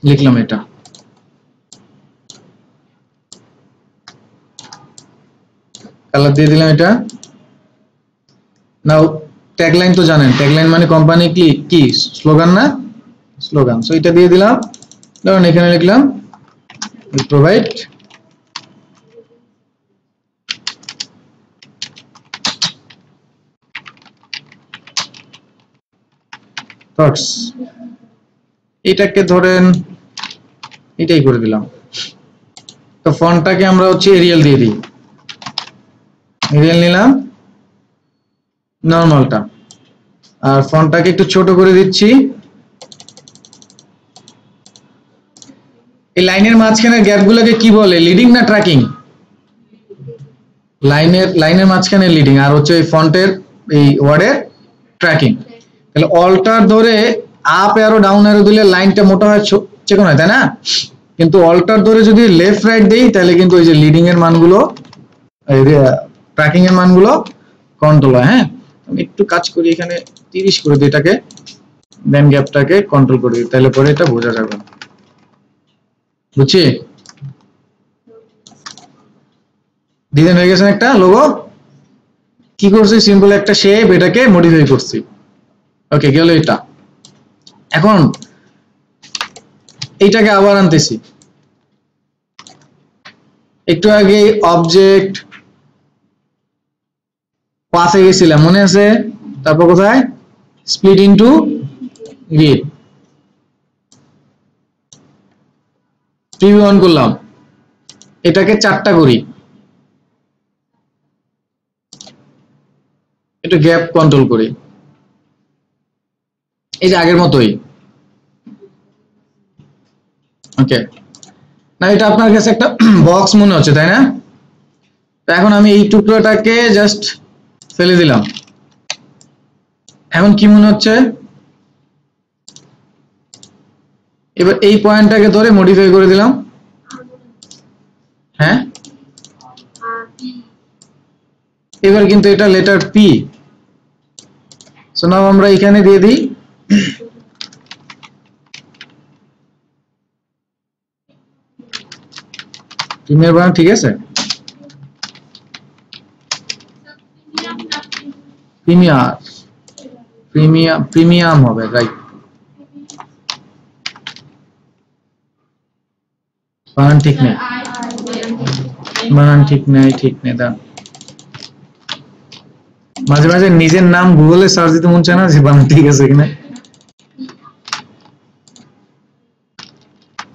লিখলাম, এটা কালার দিয়ে দিলাম। এটা নাও ট্যাগলাইন তো জানেন, ট্যাগলাইন মানে কোম্পানি কি স্লোগান না? স্লোগান। সো এটা দিয়ে দিলাম। ধরুন এখানে লিখলাম we provide thoughts, এটাকে ধরেন এটাই করে দিলাম। তো ফন্টটাকে আমরা হচ্ছে এরিয়াল দিয়ে দিই, এরিয়াল নিলাম নরমালটা, আর ফন্টটাকে একটু ছোট করে দিচ্ছি। এই লাইনের মাঝখানের গ্যাপগুলোকে কি বলে, লিডিং না ট্র্যাকিং? লাইনের মাঝখানে লিডিং, আর হচ্ছে এই ফন্টের এই ওয়ার্ডের ট্র্যাকিং। তাহলে অল্টার ধরে আপ অ্যারো ডাউন অ্যারো দিলে লাইনটা মোটা হয়, চিকন হয়, তাই না? কিন্তু অল্টার ধরে যদি লেফট রাইট দেই তাহলে কিন্তু ওই যে লিডিং এর মানগুলো, ট্র্যাকিং এর মানগুলো কন্ট্রোল হয়। হ্যাঁ, আমি একটু কাজ করি, এখানে 30 করে দিই এটাকে, দেন গ্যাপটাকে কন্ট্রোল করে দিই, তাহলে পরে এটা বোঝা যাবে। বুঝছি? ডিজাইন হয়ে গেছে একটা লোগো। কি করছি, সিম্পল একটা শেপ, এটাকে মডিফাই করছি। ওকে, গেল এটা। এখন এইটাকে আবার আনতেছি। একটু আগে অবজেক্ট পাথে গেছিলাম, মনে আছে? তারপর কোথায়? Split into grid, preview on করলাম। এটাকে 4টা করি, একটু গ্যাপ কন্ট্রোল করি, এই যে আগের মতোই। ওকে, না এটা আপনার কাছে একটা বক্স মনে হচ্ছে, তাই না? তো এখন আমি এই টুকরোটাকে জাস্ট ফেলে দিলাম। এখন কি মনে হচ্ছে? এবার এই পয়েন্টটাকে ধরে মডিফাই করে দিলাম। হ্যাঁ, এবার কিন্তু এটা লেটার পি। সো নাও আমরা এখানে দিয়ে দিই প্রিমিয়ার বানান, ঠিক আছে? প্রিমিয়াম হবে, রাইট? বানান ঠিক নেই, বানান ঠিক নেই, ঠিক নেই। দাঁড়ান, মাঝে মাঝে নিজের নাম গুগলে সার্চ দিতে মন চায় না যে বানান ঠিক আছে কিনা।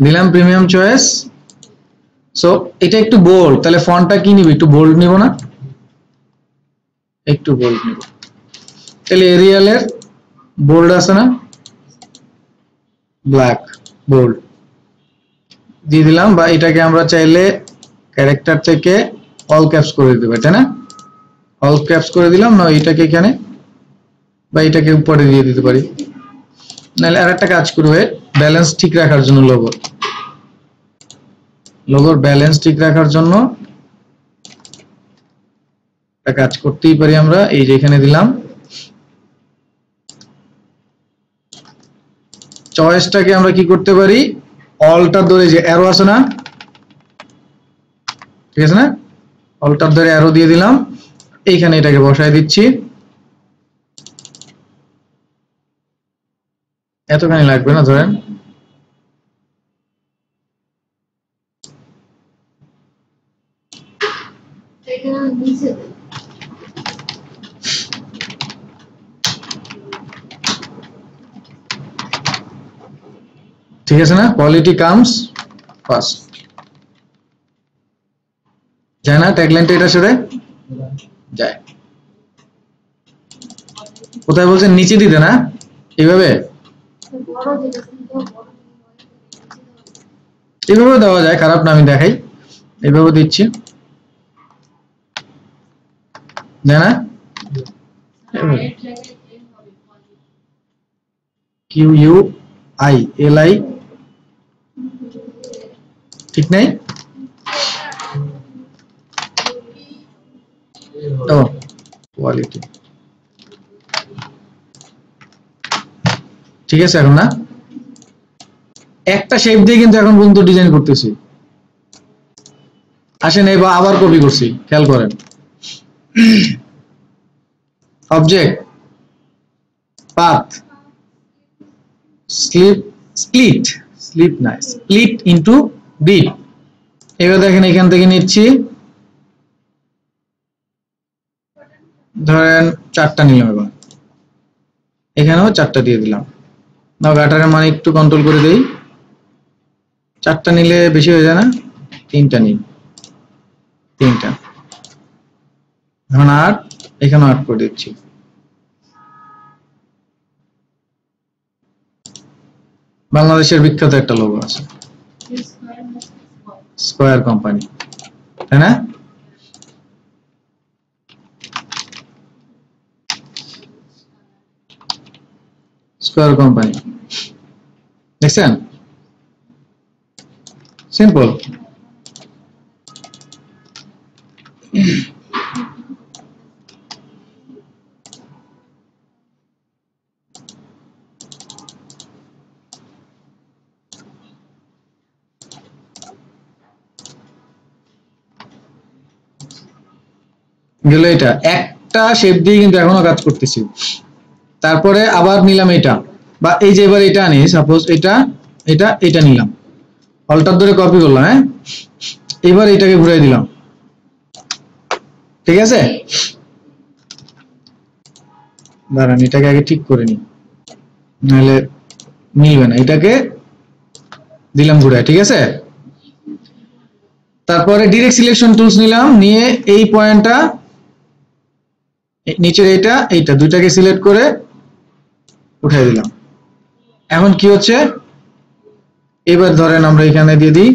দিলাম প্রিমিয়াম চয়েস। সো এটা একটু বোল্ড, তাহলে ফন্টটা কি নিবি, একটু বোল্ড নিব না? একটু বোল্ড নিব। তাহলে এরিয়ালের বোল্ড আছে না, ব্ল্যাক বোল্ড দিয়ে দিলাম। বা এটাকে আমরা চাইলে ক্যারেক্টার থেকে অল ক্যাপস করে দিতে, তাই না? অল ক্যাপস করে দিলাম, না এটাকে এখানে বা এটাকে উপরে দিয়ে দিতে পারি। নাহলে আর একটা কাজ করবে, ব্যালেন্স ঠিক রাখার জন্য লোগোর ব্যালেন্স ঠিক রাখার জন্য একটা কাজ করতেই পারি আমরা। এই যে এখানে দিলাম চয়েসটাকে আমরা কি করতে পারি, অল্টার ধরে যে অ্যারো আছে না, ঠিক আছে না, অল্টার ধরে অ্যারো দিয়ে দিলাম, এইখানে এটাকে বসায় দিচ্ছি। এতখানি লাগবে না, ধরেন ঠিক আছে না, কোয়ালিটি কামস ফার্স্ট, যায় না ট্যাগলাইনটা এটার সাথে যায়। কোথায় বলছেন নিচে দিতে না, এইভাবে এইভাবে দেওয়া যায়, খারাপ না, আমি দেখাই, এইভাবে দিচ্ছি, যায় না, Q U I L I, ঠিক নাই, ও কোয়ালিটি, ঠিক আছে। এখন না একটা শেপ দিয়ে কিন্তু এখন পর্যন্ত ডিজাইন করতেছি, আসেন এবার আবার কপি করছি, খেয়াল করেন, object path slip split, slip না স্প্লিট ইনটু বিট। এবার দেখেন এখান থেকে নিচ্ছি, ধরেন 4টা নিলাম, এবার এখানেও 4টা দিয়ে দিলাম। নাও গাটারের মানে একটু কন্ট্রোল করে দেই, 4টা নিলে বেশি হয়ে যায় না, 3টা নিই, 3টা, এখন 8, এখানেও 8 করে দিচ্ছি। বাংলাদেশের বিখ্যাত একটা লোগো আছে, স্কয়ার কোম্পানি, তাই না, স্কয়ার কোম্পানি, দেখছেন, সিম্পল। গেল, এটা একটা শেপ দিয়ে কিন্তু এখনো কাজ করতেছি। তারপরে আবার নিলাম এটা, বা এই যে এবার এটা আনি, সাপোজ এটা এটা এটা নিলাম, অল্টার ধরে কপি করলাম, হ্যাঁ, এবার এটাকে ঘুরাই দিলাম, ঠিক আছে, দাঁড়ান এটাকে আগে ঠিক করে নি, নাহলে মিলবে না, এটাকে দিলাম ঘুরাই, ঠিক আছে। তারপরে ডিরেক্ট সিলেকশন টুলস নিলাম, নিয়ে এই পয়েন্টটা নিচের এইটা দুইটাকে সিলেক্ট করে উঠাই দিলাম। এখন কি হচ্ছে, এবার ধরেন আমরা এখানে দিয়ে দিই,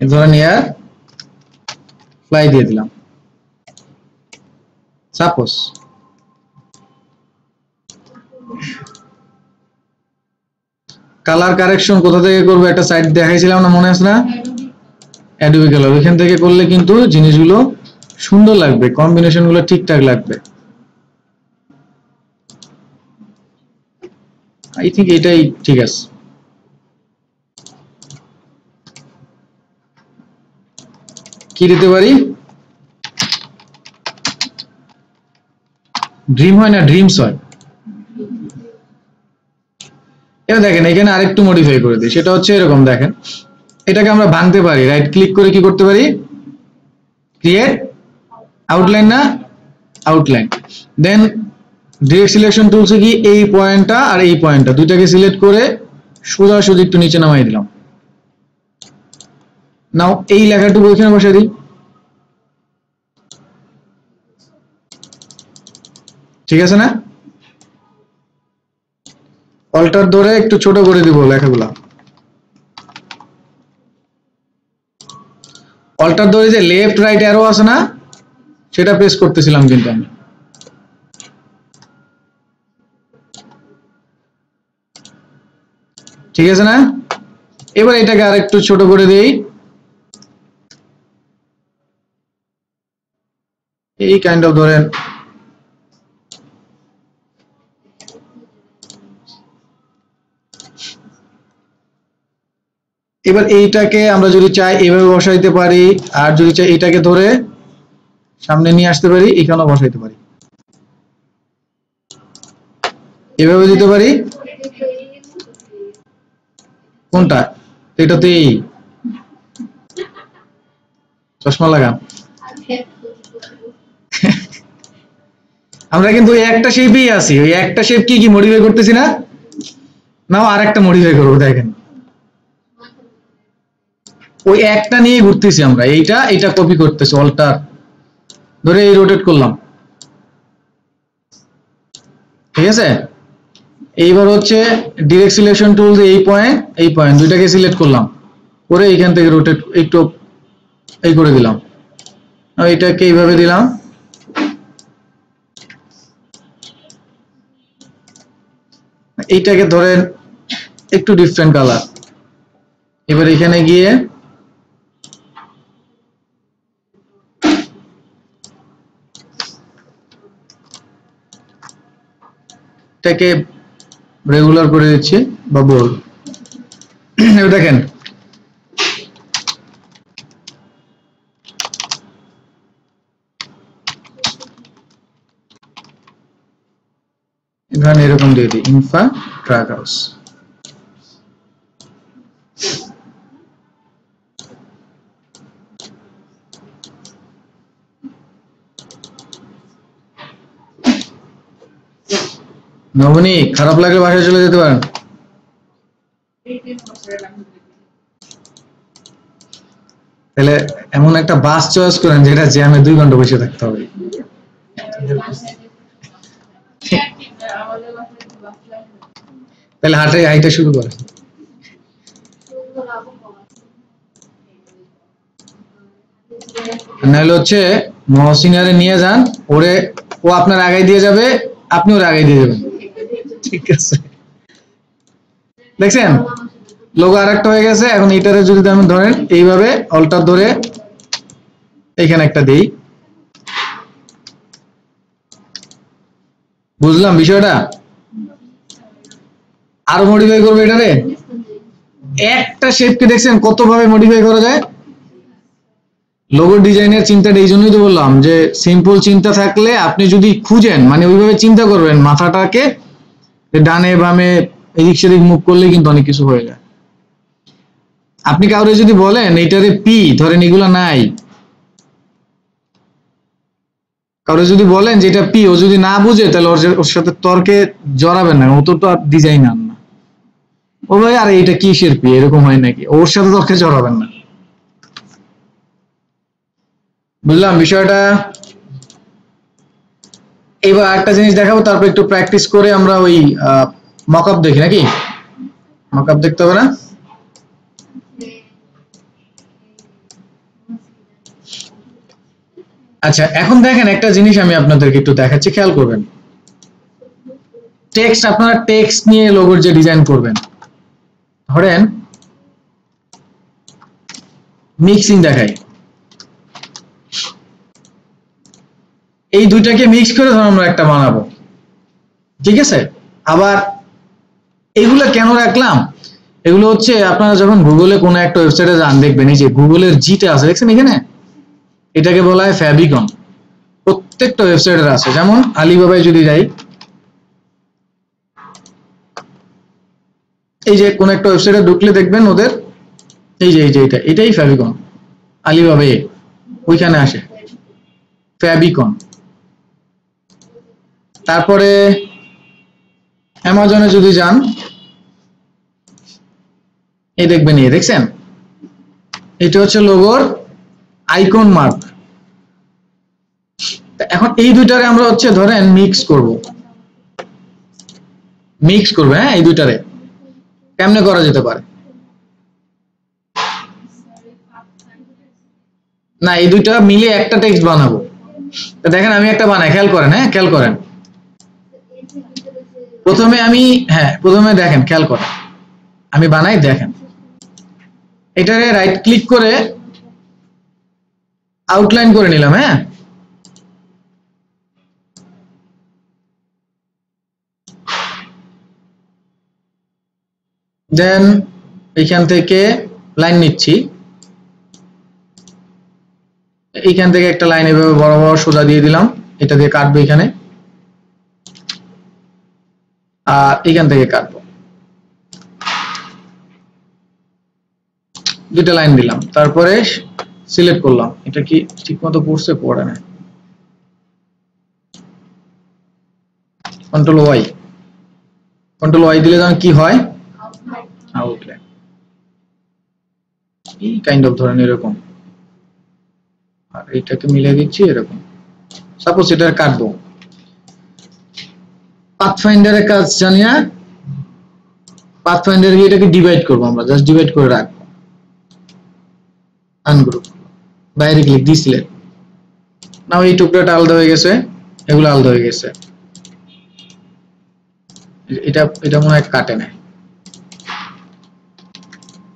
ধরেন এয়ার ফ্লাই দিয়ে দিলাম, সাপোজ। কালার কারেকশন কোথা থেকে করবো, একটা সাইট দেখাইছিলাম না, মনে আছে না, অ্যাডোবি কালার, ওইখান থেকে করলে কিন্তু জিনিসগুলো সুন্দর লাগবে, কম্বিনেশন গুলো ঠিকঠাক লাগবে। আই থিঙ্ক এটাই ঠিক আছে। কি দিতে পারি, ড্রিম হয় না, ড্রিমস হয়। এবার দেখেন এখানে আরেকটু মডিফাই করে দিই, সেটা হচ্ছে এরকম, দেখেন এটাকে আমরা ভাঙতে পারি, রাইট ক্লিক করে কি করতে পারি, ক্রিয়েট আউটলাইন, না আউটলাইন, দেন ডিরেক্ট সিলেকশন টুলসে কি এই পয়েন্টটা আর এই পয়েন্টটা দুইটাকে সিলেক্ট করে সোজাসুজি একটু নিচে নামাই দিলাম, নাও এই লেখাটুকু ওইখানে বসে দিই, ঠিক আছে না, অল্টার ধরে একটু ছোট করে দিব লেখাগুলা, অল্টার ধরে যে লেফট রাইট অ্যারো আছে না, সেটা প্রেস করতেছিলাম কিন্তু আমি, ঠিক আছে না। এবার এটাকে আরেকটু ছোট করে দেই, এই কাইন্ড অফ ধরেন এবার এইটাকে আমরা যদি চাই এভাবে বসাইতে পারি, আর যদি চাই এটাকে ধরে সামনে নিয়ে আসতে পারি, এখানেও বসাইতে পারি, এভাবে দিতে পারি। কোনটা? এটাতেই চশমা লাগান। আমরা কিন্তু ওই একটা শেপেই আছি, ওই একটা শেপ কি কি মডিফাই করতেছি না? নাও আর একটা মডিফাই করবো, দেখেন ওই একটা নিয়ে ঘুরতেছি আমরা, এইটা কপি করতেছি, অল্টার ধরে এই রোটেট করলাম, ঠিক আছে। এইবার হচ্ছে ডিরেক্ট সিলেকশন টুল দিয়ে এই পয়েন্ট দুইটাকে সিলেক্ট করলাম, করে এইখান থেকে রোটেট একটু এই করে দিলাম, এইটাকে এইভাবে দিলাম, এইটাকে ধরেন একটু ডিফারেন্ট কালার। এবার এখানে গিয়ে এটাকে রেগুলার করে দিচ্ছি বা বোল্ড। দেখেন এখানে এরকম দিয়ে দিই, ইনফা ট্রাক হাউস। নবনী খারাপ লাগলে বাসায় চলে যেতে পারেন। তাহলে এমন একটা বাস চয়েস করেন যেটা জ্যামে 2 ঘন্টা বসে থাকতে হবে। তাহলে হাইটা শুরু করেন। নাহলে হচ্ছে মহসিনারে নিয়ে যান, ওরে ও আপনার আগে দিয়ে যাবে, আপনি ওর আগে দিয়ে যাবেন, ঠিক আছে। দেখছেন লোগো আরেকটা হয়ে গেছে। এখন এটারে যদি আমি ধরেন এইভাবে অল্টার ধরে এখানে একটা দেই, বুঝলাম বিষয়টা। আরো মডিফাই করবো এটারে, একটা শেপকে দেখছেন কত ভাবে মডিফাই করা যায়। লোগো ডিজাইনের চিন্তাটা এই জন্যই তো বললাম যে সিম্পল চিন্তা থাকলে আপনি যদি খুঁজেন, মানে ওইভাবে চিন্তা করবেন মাথাটাকে, ডানে বামে এদিক সেদিক মুভ করলে কিন্তু অনেক কিছু হয়ে যায়। আপনি কাউরে যদি বলেন এইটারে পি ধরেন, এগুলা নাই, কাউরে যদি বলেন যে এটা পি, ও যদি না বুঝে তাহলে ওর সাথে তর্কে জড়াবেন না, ও তো আর ডিজাইনার না। ও ভাই আরে এটা কিসের পি, এরকম হয় নাকি, ওর সাথে তর্কে জড়াবেন না, বুঝলাম বিষয়টা। এবার একটা জিনিস দেখাবো, তারপর একটু প্র্যাকটিস করে আমরা ওই মকআপ দেখি নাকি, মকআপ দেখতে হবে না? আচ্ছা এখন দেখেন একটা জিনিস আমি আপনাদেরকে একটু দেখাচ্ছি, খেয়াল করবেন। টেক্সট, আপনারা টেক্সট নিয়ে লোগোর যে ডিজাইন করবেন, ধরেন মিক্সিং দেখাই, এই দুইটাকে মিক্স করে ধরুন আমরা একটা বানাবো, ঠিক আছে। আবার এগুলো কেন রাখলাম, এগুলো হচ্ছে আপনারা যখন গুগলে কোনো একটা ওয়েবসাইটে যান দেখবেন, এই যে গুগলের জিটা আছে দেখছেন এখানে, এটাকে বলা হয় ফ্যাবিকন। প্রত্যেকটা ওয়েবসাইটের আছে, যেমন আলিবাবায় যদি যাই, এই যে কোন একটা ওয়েবসাইটে ঢুকলে দেখবেন ওদের এই যে এটাই ফ্যাবিকন, আলিবাবায় ওইখানে আসে ফ্যাবিকন। তারপরে অ্যামাজনে যদি যান, এই দেখবেন, এই দেখছেন এটা হচ্ছে লোগোর আইকন মার্ক। এখন এই দুইটারে আমরা হচ্ছে ধরেন মিক্স করব, হ্যাঁ। এই দুইটারে কেমনে করা যেতে পারে না, এই দুইটা মিলে একটা টেক্সট বানাবো। দেখেন আমি একটা বানাই, খেয়াল করেন, হ্যাঁ খেয়াল করেন। প্রথমে দেখেন, খেয়াল করেন, আমি বানাই, দেখেন এটারে রাইট ক্লিক করে আউটলাইন করে নিলাম, হ্যাঁ। দেন এখান থেকে লাইন নিচ্ছি, এইখান থেকে একটা লাইন এভাবে বরাবর সোজা দিয়ে দিলাম, এটা দিয়ে কাটবো এখানে, আর এখান থেকে কাটবো, দুটা লাইন দিলাম, তারপরে সিলেক্ট করলাম। এটা কি ঠিকমতো পড়ছে? পড়ে না। কন্ট্রোল ওয়াই, কন্ট্রোল ওয়াই দিলে তখন কি হয়? আউটলাইন এই কাইন্ড অফ ধরেন এরকম, আর এইটাকে মিলিয়ে দিচ্ছি এরকম। সাপোজ এটা কাটবো, পাথফাইন্ডারের কাজ জানি না, পাথফাইন্ডার এটাকে ডিভাইড করবো, আমরা জাস্ট ডিভাইড করে রাখবো, আনগ্রুপ, বাইরে ক্লিক দি সিলেক্ট। নাও এই টুকরাটা আলাদা হয়ে গেছে, এগুলো আলাদা হয়ে গেছে। এটা এটা মনে হয় কাটে না,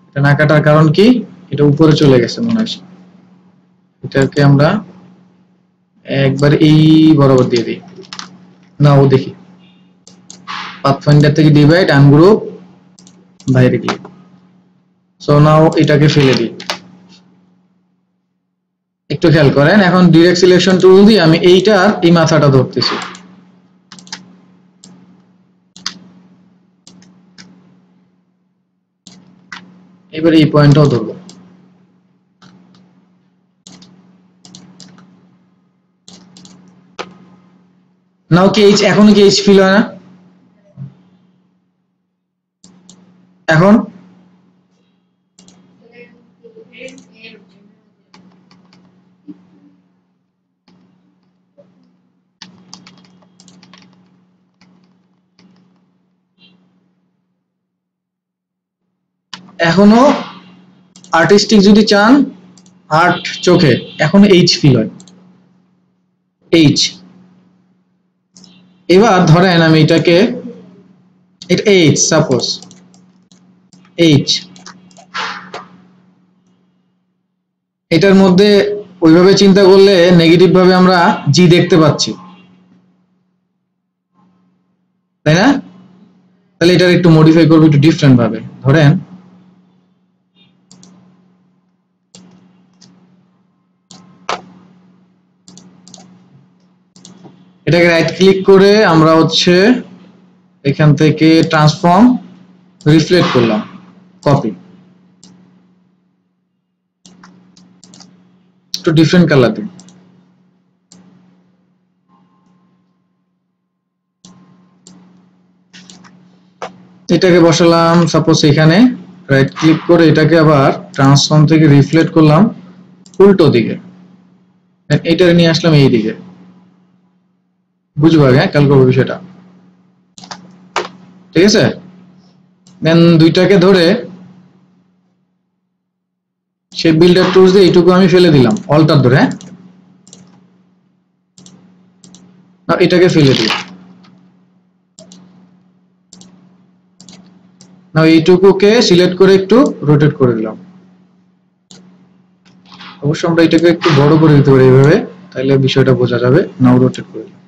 এটা না কাটার কারণ কি? এটা উপরে চলে গেছে মনে হয়। এটাকে আমরা একবার এই বরাবর দিয়ে দিই, নাও দেখি, পাথফাইন্ডার থেকে ডিভাইড, আনগ্রুপ, বাইরে ক্লিক। সো নাও এটাকে ফেলে দিই। একটু খেয়াল করেন, এখন ডিরেক্ট সিলেকশন টুল দিয়ে আমি এইটার এই মাথাটা ধরতেছি, এবার এই পয়েন্টটাও ধরবো। নাও কি এইচ, এখনো কি এইচ ফিল হয় না? এখন এখনো আর্টিস্টিক যদি চান, আর্ট চোখে এখনো এইচ ফিল হয়, এইচ। এবার ধরেন আমি এটাকে, এটা এইচ, সাপোজ এইচ, এটার মধ্যে ওইভাবে চিন্তা করলে নেগেটিভ ভাবে আমরা জি দেখতে পাচ্ছি, তাই না? তাহলে এটার একটু মডিফাই করবো একটু ডিফারেন্ট ভাবে। ধরেন এটাকে রাইট ক্লিক করে আমরা হচ্ছে এখান থেকে ট্রান্সফর্ম রিফ্লেক্ট করলাম, কপি, একটু ডিফারেন্ট কালার দিন। এটাকে বসালাম সাপোজ এখানে, রাইট ক্লিক করে এটাকে আবার ট্রান্সফর্ম থেকে রিফ্লেক্ট করলাম উল্টো দিকে, এইটাকে নিয়ে আসলাম এই দিকে, বুঝবো আগে, খেয়াল করবো বিষয়টা, ঠিক আছে? দেন দুইটাকে ধরে শেপ বিল্ডার টুলস দিয়ে এইটুকু আমি ফেলে দিলাম, অল্টার ধরে, হ্যাঁ এটাকে ফেলে দিই, না এইটুকুকে সিলেক্ট করে একটু রোটেট করে দিলাম। অবশ্য আমরা এটাকে একটু বড় করে দিতে পারি এইভাবে, তাহলে বিষয়টা বোঝা যাবে। নাও রোটেট করে দিলাম।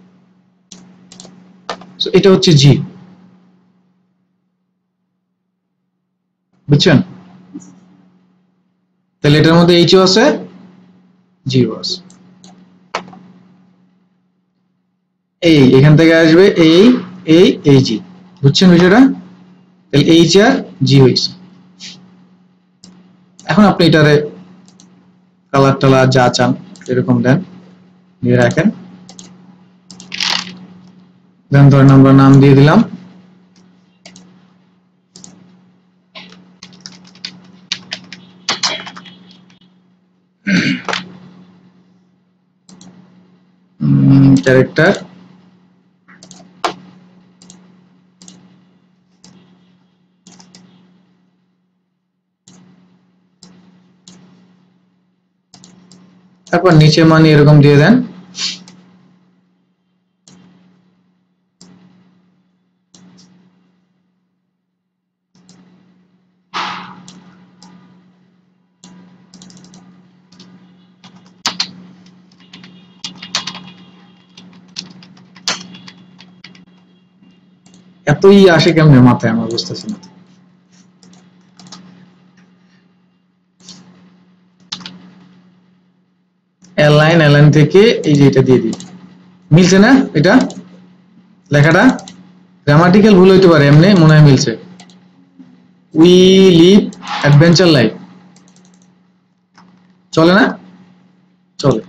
সো এটা হচ্ছে জি, বুঝছেন? তাহলে এটার মধ্যে এইচও আছে, জিও আছে। এই এখান থেকে আসবে এই এই এই জি, বুঝছেন বিষয়টা? তাহলে এইচ আর জি হয়েছে। এখন আপনি এটারে কালার টালার যা চান এরকম দেন, দিয়ে রাখেন। দেন ধরেন আমরা নাম দিয়ে দিলাম ক্যারেক্টার, তারপর নিচে মানি এরকম দিয়ে দেন। এতই আসে কেমনে মাথায়, আমার বুঝতেছি না। অ্যালাইন থেকে এই যে এটা দিয়ে দিই, মিলছে না? এটা লেখাটা গ্রামাটিক্যাল ভুল হইতে পারে, এমনি মনে হয় মিলছে। উই লিভ অ্যাডভেঞ্চার লাইফ, চলে না? চলে।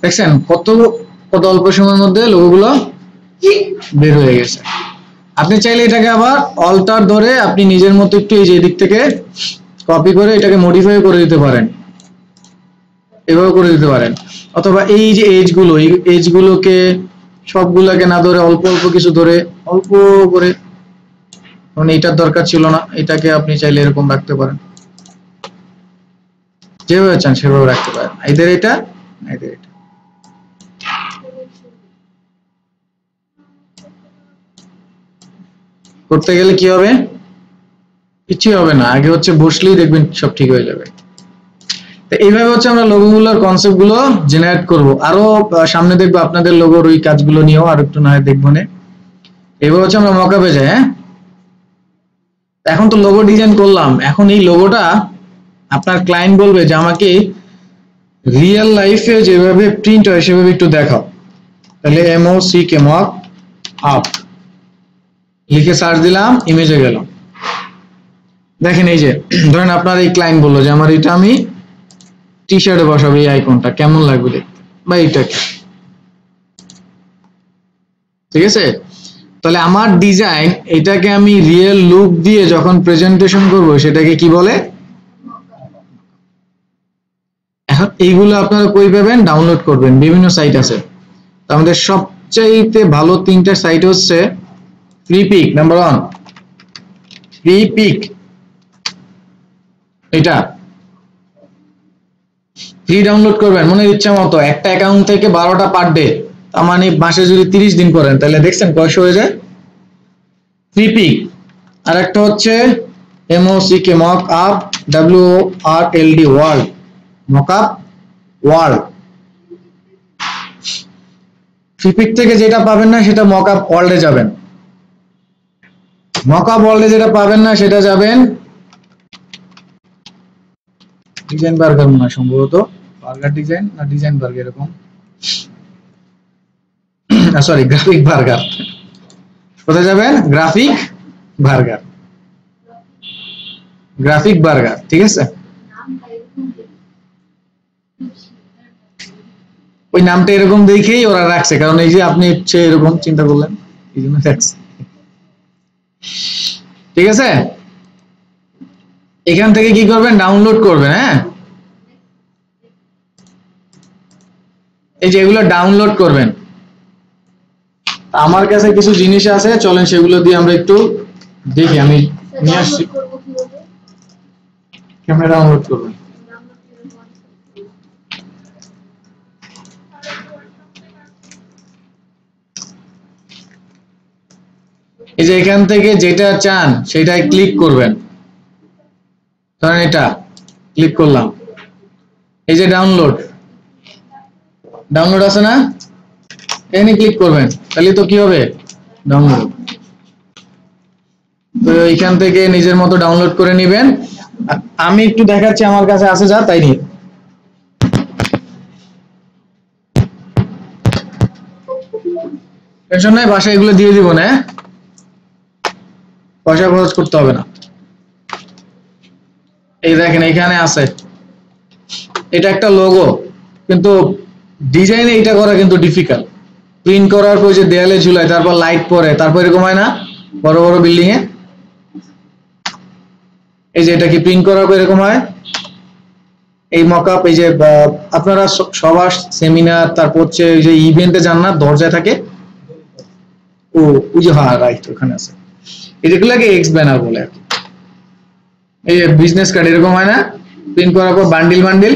দেখছেন কত কত অল্প সময়ের মধ্যে লোগোগুলো বের হয়ে গেছে। আপনি চাইলে এটাকে আবার অল্টার ধরে আপনি নিজের মতো একটু এই যে দিক থেকে কপি করে এটাকে মডিফাই করে দিতে পারেন, এভাবে করে দিতে পারেন। অথবা এই যে এজ গুলোকে সবগুলোকে না ধরে অল্প অল্প কিছু ধরে অল্প করে, মানে এটার দরকার ছিল না, এটাকে আপনি চাইলে এরকম রাখতে পারেন, যেভাবে চান সেভাবে রাখতে পারেন। এদের এটা এদের এটা করতে গেলে কি হবে? কিছুই হবে না, আগে হচ্ছে বসলেই দেখবেন সব ঠিক হয়ে যাবে। তো এইভাবে হচ্ছে আমরা লোগোগুলোর কনসেপ্ট গুলো জেনারেট করব। আরো সামনে দেখবো আপনাদের লোগোর ওই কাজগুলো নিয়েও আর একটু না হয় দেখবো না। এবার হচ্ছে আমরা মকআপে যাই। হ্যাঁ, এখন তো লোগো ডিজাইন করলাম, এখন এই লোগোটা আপনার ক্লায়েন্ট বলবে যে আমাকে রিয়েল লাইফে যেভাবে প্রিন্ট হয় সেভাবে একটু দেখাও। তাহলে MOCK মক আপ লিখে সার্চ দিলাম, ইমেজে গেলাম। দেখেন এই যে ধরেন আপনার এই ক্লায়েন্ট বললো যে আমার এটা আমি টি শার্টে বসাবো, এই আইকনটা কেমন লাগবে দেখতে, বা এইটাকে, ঠিক আছে? তাহলে আমার ডিজাইন এটাকে আমি রিয়েল লুক দিয়ে যখন প্রেজেন্টেশন করব সেটাকে কি বলে? এখন এইগুলো আপনারা কই পাবেন? ডাউনলোড করবেন, বিভিন্ন সাইট আছে। আমাদের সবচাইতে ভালো তিনটা সাইট হচ্ছে ফ্রিপিক, নাম্বার 1 ফ্রিপিক, এটা ফ্রি ডাউনলোড করবেন মনে ইচ্ছা মতো, একটা অ্যাকাউন্ট থেকে 12টা পার ডে, তার মানে মাসে যদি 30 দিন করেন তাহলে দেখছেন কয়শো হয়ে যায়। ফ্রিপিক। আর একটা হচ্ছে MOCK mock up, WORLD world, mock up world. Freepik থেকে যেটা পাবেন না সেটা মক আপ ওয়ার্ল্ডে যাবেন, মক আপ ওয়ার্ল্ডে যেটা পাবেন না সেটা যাবেন ডিজাইন বার্গার, মনে হয় সম্ভবত বার্গার ডিজাইন না ডিজাইন বার্গার এরকম, সরি গ্রাফিক বার্গার। কোথায় যাবেন? গ্রাফিক বার্গার, গ্রাফিক বার্গার, ঠিক আছে? ওই নামটা এরকম দেখেই ওরা রাখছে, কারণ এই যে আপনি হচ্ছে এরকম চিন্তা করলেন এই জন্য রাখছে, ঠিক আছে? এখান থেকে কি করবেন? ডাউনলোড করবেন। হ্যাঁ, এই যে এগুলো ডাউনলোড করবেন। আমার কাছে কিছু জিনিস আছে, চলেন সেগুলো দিয়ে আমরা একটু দেখি। আমি নিয়ে আসছি, ক্যামেরা ডাউনলোড করবেন। এই যে এখান থেকে যেটা চান সেটাই ক্লিক করবেন, ধরেন এটা ক্লিক করলাম, এই যে ডাউনলোড, ডাউনলোড আছে না, এখানে ক্লিক করবেন, তাহলে তো কি হবে? ডাউনলোড। তো এখান থেকে নিজের মতো ডাউনলোড করে নেবেন। আমি একটু দেখাচ্ছি আমার কাছে আছে যা, তাই নিয়ে টেনশন নাই, বাসায় এগুলো দিয়ে দিব না, পয়সা খরচ করতে হবে না। এই দেখেন এখানে আছে, এটা একটা লোগো, কিন্তু ডিজাইনে এটা করা কিন্তু ডিফিকাল্ট। প্রিন্ট করার পর যে দেয়ালে ঝুলায়, তারপর লাইট পরে, তারপর এরকম হয় না বড় বড় বিল্ডিং এ? এই যে এটা কি প্রিন্ট করার পর এরকম হয়? এই মকআপ, এই যে আপনারা সবার সেমিনার, তারপর হচ্ছে এই যে ইভেন্টে যান না, দরজায় থাকে, ও ওই যে, হ্যাঁ রাইট, ওখানে আছে। এগুলোকে এক্স ব্যানার বলে। এই যে বিজনেস কার্ড এরকম হয় না, প্রিন্ট করার পর বান্ডিল বান্ডিল।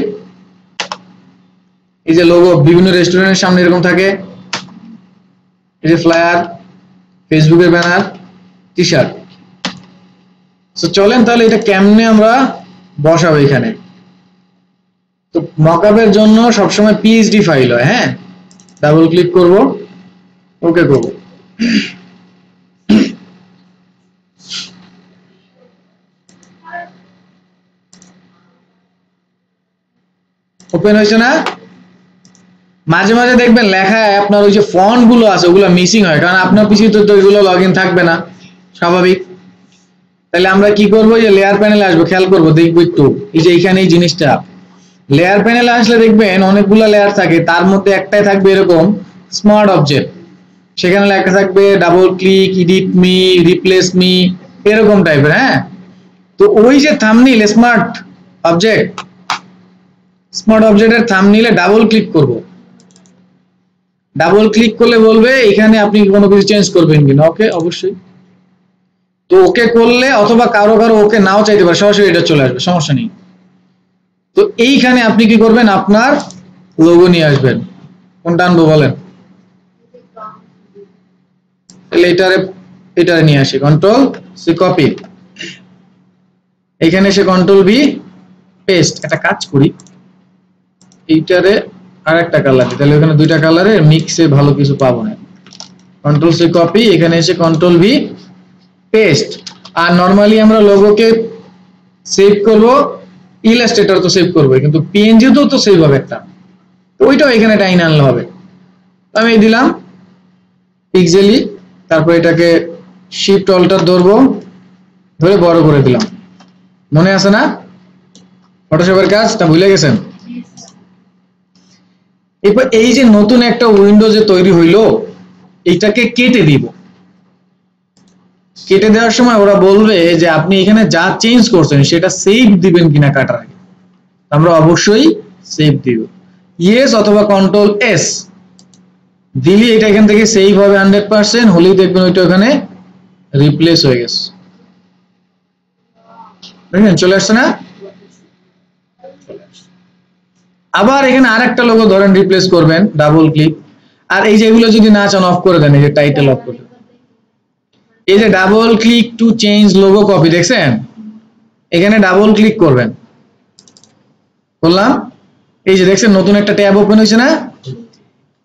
এই যে লোগো বিভিন্ন রেস্টুরেন্টের সামনে এরকম থাকে, এই যে ফ্লায়ার, ফেসবুকের ব্যানার, টি শার্ট। তো চলেন তাহলে এটা কেমনে আমরা বসাবো এখানে। তো মকআপের জন্য সবসময় PNG ফাইল হয়। হ্যাঁ, ডাবল ক্লিক করব, ওকে করব। ওপেন হয়েছে না? মাঝে মাঝে দেখবেন লেখায় আপনার ওই যে ফন্ট গুলো আছে ওগুলো মিসিং হয়, কারণ আপনার পিছিয়ে তো ওইগুলো লগ ইন থাকবে না, স্বাভাবিক। তাহলে আমরা কি করবো, যে লেয়ার প্যানেলে আসবো, খেয়াল করবো, দেখবো একটু এই যে এইখানে এই জিনিসটা লেয়ার প্যানেলে আসলে দেখবেন অনেকগুলো লেয়ার থাকে, তার মধ্যে একটাই থাকবে এরকম স্মার্ট অবজেক্ট, সেখানে লেখা থাকবে double click, edit me, replace me, এরকম টাইপের। হ্যাঁ, তো ওই যে থাম্বনেইল স্মার্ট অবজেক্টের থাম্বনেইলে ডাবল ক্লিক করব। ডাবল ক্লিক করলে বলবে এখানে আপনি কোনো কিছু চেঞ্জ করবেন কিনা। ওকে, অবশ্যই। তো ওকে করলে, অথবা কারো ওকে নাও চাইতে পারে, সরাসরি এটা চলে আসবে, সমস্যা নেই। তো এইখানে আপনি কি করবেন, আপনার লোগো নিয়ে আসবেন। কোনটা আনবো বলেন? তাহলে এটারে নিয়ে আসি, কন্ট্রোল সি কপি, এখানে এসে কন্ট্রোল ভি পেস্ট। একটা কাজ করি, এইটারে আরেকটা কালার দিই, তাহলে ওখানে দুইটা কালারের মিক্সে ভালো কিছু পাবো না। কন্ট্রোল সি কপি, এখানে এসে কন্ট্রোল ভি পেস্ট। আর নরমালি আমরা লোগোকে সেভ করব, ইলাস্ট্রেটর তো সেভ করবো, কিন্তু পিএনজি তো সেভ হবে একটা, তো ওইটাও এখানে টাইন আনলে হবে। আমি দিলাম পিক্সেলি, তারপর এটাকে শিফট অল্টার ধরবো, ধরে বড় করে দিলাম। মনে আছে না ফটোশপের কাজটা, ভুলে গেছেন? এরপর এই যে নতুন একটা উইন্ডো যে তৈরি হইলো, এইটাকে কেটে দিব। কেটে দেওয়ার সময় ওরা বলবে যে আপনি এখানে যা চেঞ্জ করছেন সেটা সেভ দিবেন কিনা কাটার আগে। আমরা অবশ্যই সেভ দিব, ইয়েস অথবা কন্ট্রোল এস দিলে এটা এখান থেকে সেভ হবে 100%, হলেই দেখবেন ওইটা ওখানে রিপ্লেস হয়ে গেছে। দেখেন চলে আসছে না? আবার এখানে আরেকটা লোগো ধরেন রিপ্লেস করবেন, ডাবল ক্লিক, আর এই যে এগুলো যদি না চান অফ করে দেন, এই যে টাইটেল অফ করে, এই যে double click to change logo copy, দেখছেন? এখানে ডাবল ক্লিক করবেন, বললাম এই যে দেখছেন নতুন একটা ট্যাব ওপেন হয়েছে না?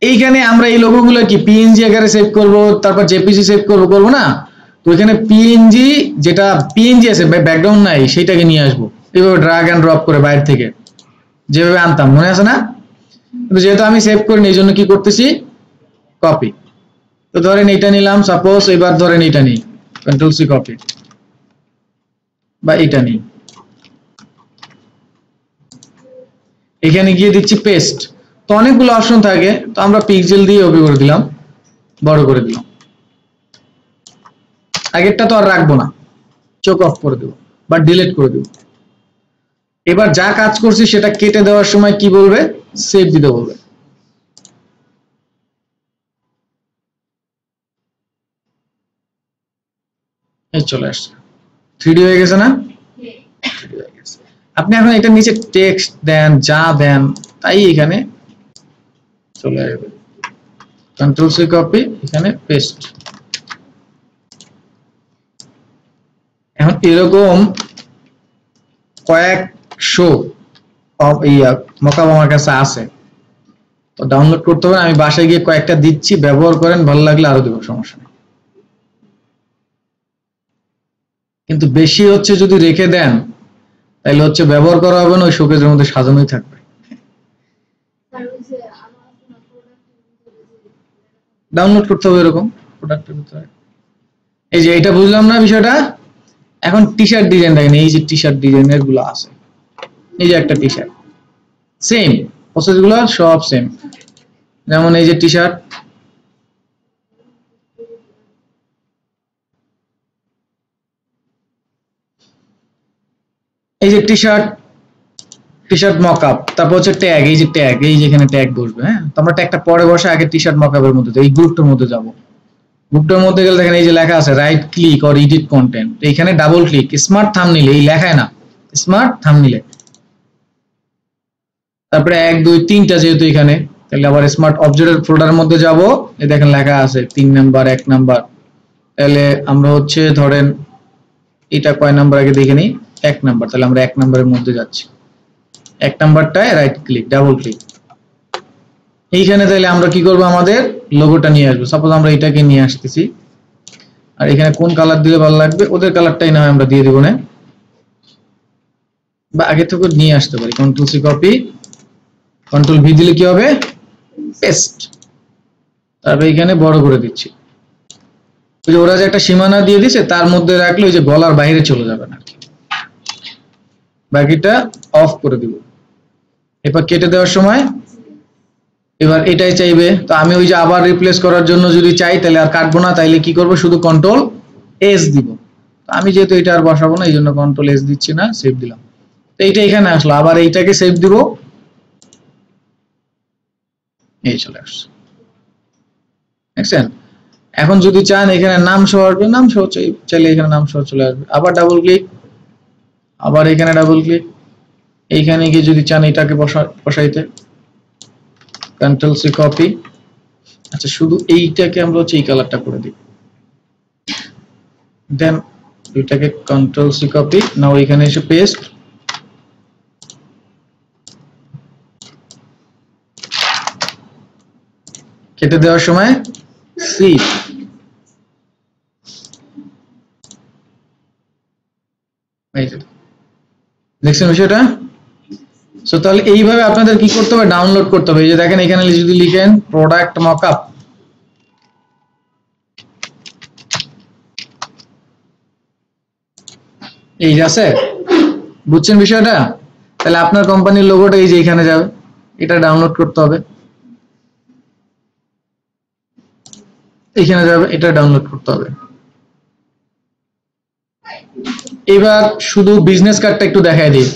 এইখানে আমরা এই লোগোগুলো কি পিএনজি আকারে সেভ করব, তারপর জেপিজি সেভ করব না? তো এখানে পিএনজি, যেটা পিএনজি আছে ব্যাকগ্রাউন্ড নাই, সেটাকে নিয়ে আসবো এইভাবে ড্রাগ এন্ড ড্রপ করে বাইরে থেকে, যেভাবে আনতাম, মনে আছে না? কিন্তু যেহেতু আমি সেভ করিনি, এই জন্য কি করতেছি, কপি। তো ধরেন এইটা নিলাম সাপোজ, এবার ধরেন এইটা নিই, কন্ট্রোল সি কপি, বা এইটা নিই, এখানে গিয়ে দিচ্ছি পেস্ট। তো অনেকগুলো অপশন থাকে, তো আমরা পিক্সেল দিয়ে ওকে করে দিলাম, বড় করে দিলাম। আগেরটা তো আর রাখবো না, চোখ অফ করে দেবো বা ডিলিট করে দেবো। এবার যা কাজ করছি সেটা কেটে দেওয়ার সময় কি বলবে, সেভ দিতে বলবে। এই চলে আসছে, 3D হয়ে গেছে না? আপনি এখন এটা নিচে টেক্সট দেন, যা দেন তাই এখানে চলে আসবে। কন্ট্রোল সি কপি, এখানে পেস্ট। এখন এরকম কয়েকশো মকআপ আমার কাছে আছে, তো ডাউনলোড করতে হবে। আমি বাসায় গিয়ে কয়েকটা দিচ্ছি, ব্যবহার করেন, ভালো লাগলে আরো দেবো, সমস্যা নেই। কিন্তু বেশি হচ্ছে যদি রেখে দেন, তাহলে হচ্ছে ব্যবহার করা হবে না, ওই শোকেজের মধ্যে সাজানোই থাকবে। ডাউনলোড করতে হবে এরকম প্রোডাক্টের ভিতরে। এই যে এটা বুঝলাম না বিষয়টা। এখন টি শার্ট ডিজাইন দেখেন, এই যে টি শার্ট ডিজাইনের গুলো আছে, এই যে একটা টি শার্ট, সেম প্রসেস গুলো সব সেম। যেমন এই যে টি শার্ট, এই যে টি শার্ট মকআপ, তারপর হচ্ছে ট্যাগ, এই যে ট্যাগ, এই যেখানে ট্যাগ বসবে। হ্যাঁ, তো আমরা ট্যাগটা পরে বসে আগে টি শার্ট মকআপের মধ্যে, এই গ্রুপটার মধ্যে যাব। গ্রুপটার মধ্যে গেলে দেখেন এই যে লেখা আছে right click or edit content, এইখানে ডাবল ক্লিক, স্মার্ট থাম্বনেইল, এই লেখায় না, স্মার্ট থাম্বনেইলে। তারপরে 1 2 3টা যেহেতু এখানে, তাহলে আবার স্মার্ট অবজেক্টের ফোল্ডারের মধ্যে যাব, এই দেখেন লেখা আছে 3 নাম্বার 1 নাম্বার। তাহলে আমরা হচ্ছে ধরেন এটা কয় নাম্বার আগে দেখে নিই, 1 নাম্বার, তাহলে আমরা 1 নাম্বারের মধ্যে যাচ্ছি। 1 নাম্বারটায় রাইট ক্লিক, ডাবল ক্লিক, এইখানে তাহলে আমরা কি করব, আমাদের লোগোটা নিয়ে আসবো। সাপোজ আমরা এটাকে নিয়ে আসতেছি, আর এখানে কোন কালার দিলে ভালো লাগবে, ওদের কালারটাই না হয় আমরা দিয়ে দেবো না, বা আগে থেকে নিয়ে আসতে পারি। Control C copy, control V দিলে কি হবে, পেস্ট। তারপর এখানে বড় করে দিচ্ছি, ওই যে ওরা যে একটা সীমানা দিয়ে দিছে তার মধ্যে রাখলে ওই যে গলার বাইরে চলে যাবে না, বাকিটা অফ করে দিব। এবার কেটে দেওয়ার সময় এবার এটাই চাইবে, তো আমি ওই যে আবার রিপ্লেস করার জন্য যদি চাই তাহলে আর কাটবো না, তাইলে কি করব, শুধু কন্ট্রোল এস দিব। আমি যেহেতু এটা আর বসাবো না এই জন্য কন্ট্রোল এস দিচ্ছি না, সেভ দিলাম। তো এইটা এখানে আসলো, আবার এইটাকে সেভ দিব, এই চলে আসছে, দেখছেন। এখন যদি চান এখানে নাম সহ আসবে, নাম সহ চাইলে এখানে নাম সহ চলে আসবে। আবার ডাবল ক্লিক, আবার এখানে ডাবল ক্লিক, এইখানে গিয়ে যদি চান এটাকে বসাইতে কন্ট্রোল সি কপি। আচ্ছা শুধু এইটাকে আমরা হচ্ছে এই কালারটা করে দিই, দেন এটাকে কন্ট্রোল সি কপি, নাও এখানে এসে পেস্ট, কেটে দেওয়ার সময় সি, দেখছেন বিষয়টা। সো তাহলে এইভাবে আপনাদের কি করতে হবে, ডাউনলোড করতে হবে। এই যে দেখেন এখানে যদি লিখেন প্রোডাক্ট মকআপ, এই যে আছে, বুঝছেন বিষয়টা। তাহলে আপনার কোম্পানির লোগোটা এই যে এখানে যাবে, এটা ডাউনলোড করতে হবে, এখানে যাবে, এটা ডাউনলোড করতে হবে। এবার শুধু বিজনেস কার্ডটা একটু দেখাই দিই।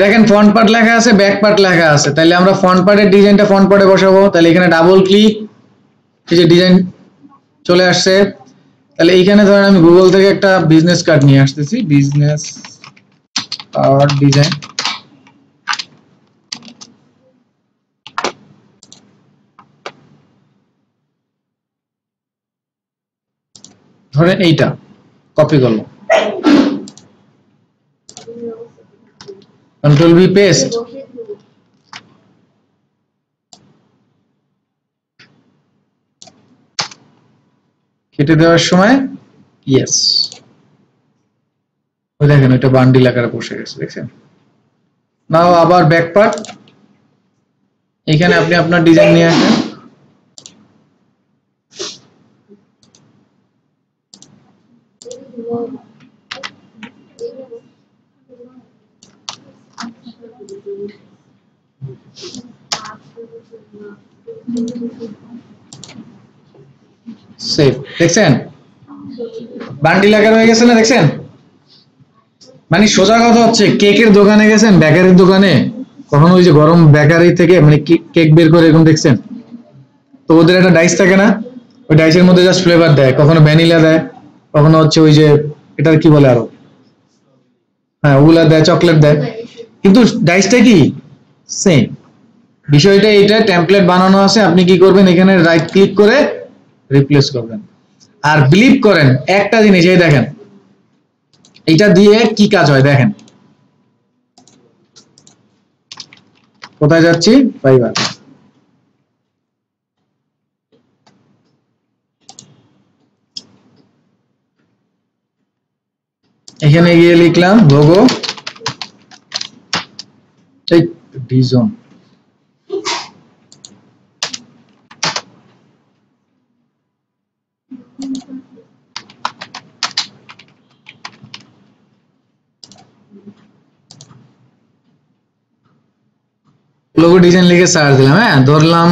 দেখেন ফ্রন্ট পার্ট লেখা আছে, ব্যাক পার্ট লেখা আছে, তাহলে আমরা ফ্রন্ট পার্টের ডিজাইনটা ফ্রন্ট পার্টে বসাবো। তাহলে এখানে ডাবল ক্লিক, এই যে ডিজাইন চলে আসছে। তাহলে এইখানে ধরেন আমি গুগল থেকে একটা বিজনেস কার্ড নিয়ে আসতেছি, বিজনেস কার্ড ডিজাইন, ধরেন এইটা কপি করলাম, কন্ট্রোল ভি পেস্ট, কেটে দেওয়ার সময় ইয়েস, ওই দেখেন ওইটা বান্ডিল আকারে বসে গেছে, দেখছেন। নাও আবার ব্যাক পার্ট, এখানে আপনি আপনার ডিজাইন নিয়ে আসেন, সেভ, দেখছেন বান্ডিল আকার হয়ে গেছে না, দেখছেন। মানে সোজা কথা হচ্ছে, কেকের দোকানে গেছেন, বেকারির দোকানে, কখনো ওই যে গরম বেকারি থেকে মানে কেক বের করে এরকম দেখছেন, তো ওদের একটা ডাইস থাকে না, ওই ডাইসের মধ্যে জাস্ট ফ্লেভার দেয়, কখনো ভ্যানিলা দেয়, কখনো হচ্ছে ওই যে এটার কি বলে আরো, হ্যাঁ ওগুলা দেয়, চকলেট দেয়, কিন্তু ডাইসটা কি সেম। বিষয়টা এইটা, টেমপ্লেট বানানো আছে, আপনি কি করবেন, এখানে রাইট ক্লিক করে রিপ্লেস করবেন। আর বিলিভ করেন একটা জিনিস, এই দেখেন এইটা দিয়ে কি কাজ হয় দেখেন, কোথায় যাচ্ছি, ফাইবার, এখানে গিয়ে লিখলাম লোগো, এই ডিজন, লোগো ডিজাইন লিখে সার্চ দিলাম, হ্যাঁ ধরলাম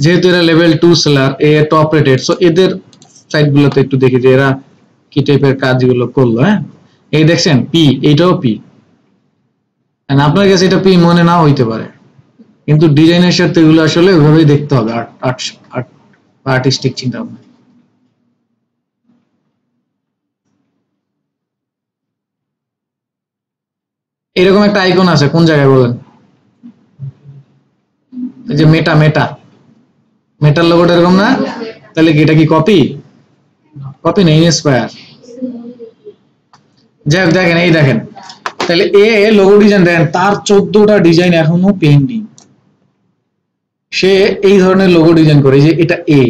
যেহেতু এরা লেভেল 2 সেলার, এ টপ রেটেড, সো এদের সাইট গুলোতে একটু দেখি যে এরা কি টাইপের কাজগুলো করলো। হ্যাঁ এই দেখছেন পি, এইটাও পি, আপনার কাছে এটা পি মনে নাও হইতে পারে, কিন্তু ডিজাইনের সাথে এগুলো আসলে ওইভাবেই দেখতে হবে, আর্টিস্টিক চিন্তা ভাবনা। এরকম একটা আইকন আছে কোন জায়গায় বলেন, এই যে মেটা, মেটার লোগোটা এরকম না, তাহলে কি এটা কি কপি, কপি না ইন্সপায়ার। যাই হোক দেখেন, এই দেখেন তাহলে এ লোগো ডিজাইন দেখেন, তার 14টা ডিজাইন এখনো পেন্ডিং, সে এই ধরনের লোগো ডিজাইন করে, যে এটা এ,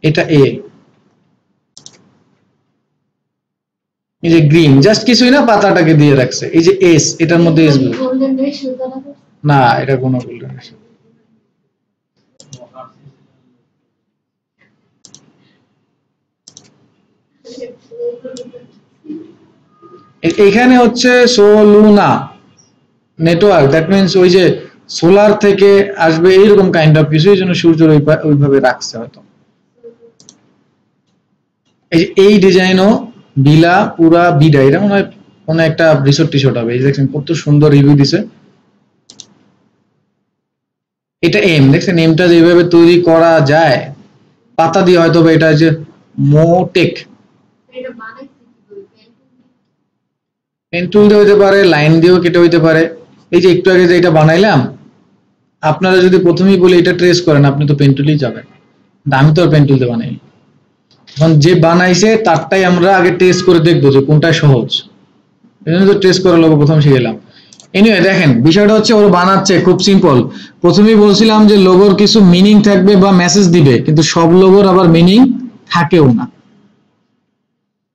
এটা এ, এই যে গ্রিন জাস্ট কিছুই না, পাতাটাকে দিয়ে রাখছে। এই যে এস, এটার মধ্যে এস না, এটা কোনো গোল্ডেন রেশিও। এখানে হচ্ছে সোলুনা নেটওয়ার্ক, দ্যাট মিনস ওই যে সোলার থেকে আসবে এইরকম কাইন্ড অফ কিছু, এই জন্য সূর্যের ওইভাবে রাখছে হয়তো। এই ডিজাইনও বিলা পুরা বিডা, এটা মনে হয় কোনো একটা রিসোর্ট টিশোর্ট হবে। এই দেখছেন কত সুন্দর রিভিউ দিছে। এটা এম, দেখছেন এমটা যেভাবে তৈরি করা যায় পাতা দিয়ে, হয়তো এটা যে মোটেক পেন টুল দিয়ে হইতে পারে, লাইন দিয়েও কেটে হইতে পারে। এই যে একটু আগে যে এটা বানাইলাম, আপনারা যদি প্রথমেই বলে এটা ট্রেস করেন, আপনি তো পেন টুলই যাবেন, আমি তো আর পেন টুল দিয়ে বানাই। এখন যে বানাইছে তারটাই আমরা আগে টেস্ট করে দেখবো যে কোনটা সহজ, এই জন্য তো টেস্ট করে লোক প্রথম শিখলাম। এনিওয়ে দেখেন বিষয়টা হচ্ছে ওর বানাচ্ছে খুব সিম্পল। প্রথমেই বলছিলাম যে লোগোর কিছু মিনিং থাকবে বা মেসেজ দিবে, কিন্তু সব লোগোর আবার মিনিং থাকেও না।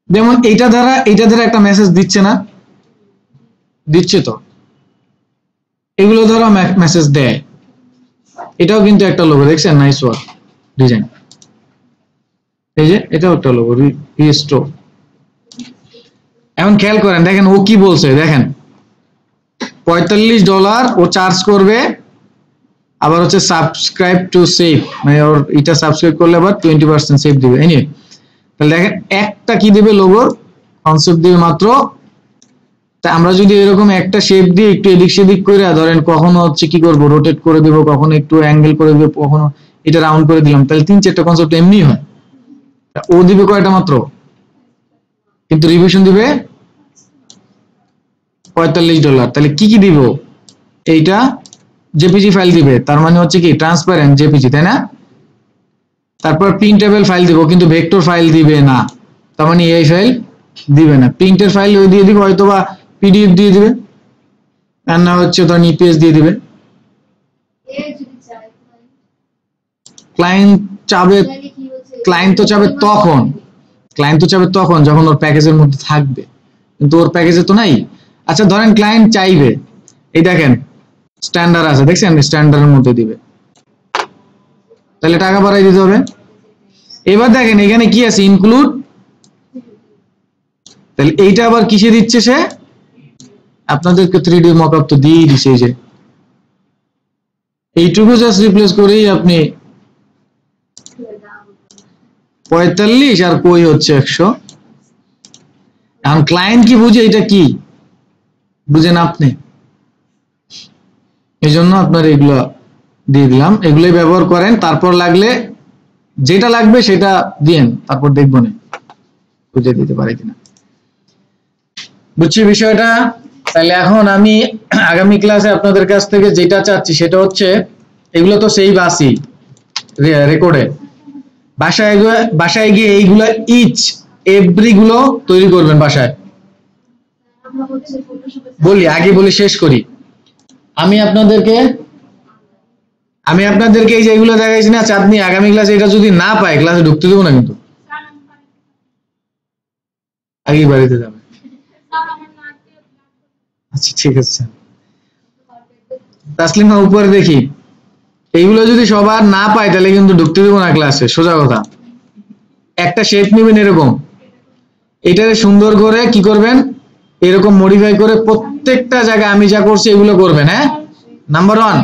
যেমন এইটা দ্বারা একটা মেসেজ দিচ্ছে না, দিচ্ছে তো, এগুলো দ্বারা মেসেজ দেয়। এটাও কিন্তু একটা লোগো, দেখছেন নাইস ওয়ার্ক ডিজাইন। এই যে এটাও একটা লোগো রিস্টোর। এখন খেয়াল করেন, দেখেন ও কি বলছে, দেখেন $45 ও চার্জ করবে, আবার হচ্ছে সাবস্ক্রাইব টু সেভ, মানে ওর এটা সাবস্ক্রাইব করলে আবার 20% সেভ দিবে। এনিওয়ে তাহলে দেখেন একটা কি দিবে, লোগোর কনসেপ্ট দিবে মাত্র। তা আমরা যদি এরকম একটা শেপ দিয়ে একটু এদিক সেদিক করে ধরেন, কখনো হচ্ছে কি করব রোটেট করে দেব, কখনো একটু অ্যাঙ্গেল করে দেব, কখনো এটা রাউন্ড করে দিলাম, তাহলে 3-4টা কনসেপ্ট এমনি হয়। ও দিবে কয়টা মাত্র, কিন্তু রিভিশন দিবে $45। তাহলে কি কি দিব, এইটা জেপিজি ফাইল দিবে, তার মানে হচ্ছে কি ট্রান্সপারেন্ট জেপিজি, তাই না? তারপর প্রিন্টেবল ফাইল দিব, কিন্তু ভেক্টর ফাইল দিবে না, তার মানে এই ফাইল দিবে না। প্রিন্টের ফাইল ওই দিয়ে দিবে, হয়তো বা পিডিএফ দিয়ে দিবে, আর না হচ্ছে ধর ইপিএস দিয়ে দিবে। ক্লায়েন্ট চাবে, ক্লায়েন্ট তো চাবে তখন যখন ওর প্যাকেজের মধ্যে থাকবে, কিন্তু ওর প্যাকেজে তো নাই। আচ্ছা ধরেন ক্লায়েন্ট চাইবে, এই দেখেন স্ট্যান্ডার্ড আছে, দেখছেন স্ট্যান্ডার্ডের মধ্যে দিবে, তাহলে টাকা বাড়াই দিতে হবে। এবার দেখেন এখানে কি আছে, ইনক্লুড, তাহলে এইটা আবার কিসে দিচ্ছে সে, আপনাদেরকে 3D মকআপ তো দিয়ে দিছে, যে এইটুকু জাস্ট রিপ্লেস করেই আপনি 45 আর কই হচ্ছে 100। এখন ক্লায়েন্ট কি বুঝে, এটা কি বুঝেন আপনি, এই জন্য আপনার এগুলো দিয়ে দিলাম, এগুলোই ব্যবহার করেন। তারপর লাগলে যেটা লাগবে সেটা দিয়েন, তারপর দেখবো না বুঝে দিতে পারে কিনা। বুঝছি বিষয়টা। তাহলে এখন আমি আগামী ক্লাসে আপনাদের কাছ থেকে যেটা চাচ্ছি সেটা হচ্ছে, এগুলো তো সেই বাসি রেকর্ডে, বাসায় গিয়ে এইগুলো ইচ এভরি গুলো তৈরি করবেন বাসায়। আগে বলি শেষ করি। আমি আপনাদেরকে এই যে এগুলো দেখাইছি না চাঁদনি, আগামী ক্লাসে এটা যদি না পাই ক্লাসে ঢুকতে দেবো না, কিন্তু আগেই বাড়িতে যাবে। আচ্ছা ঠিক আছে, তাসলিমা উপরে দেখি, এইগুলো যদি সবার না পাই তাহলে কিন্তু ঢুকতে দেবো না ক্লাসে, সোজা কথা। একটা শেপ নেবেন এরকম, এটারে সুন্দর করে কি করবেন, এরকম মডিফাই করে প্রত্যেকটা জায়গায় আমি যা করছি এগুলো করবেন। হ্যাঁ, নাম্বার ওয়ান।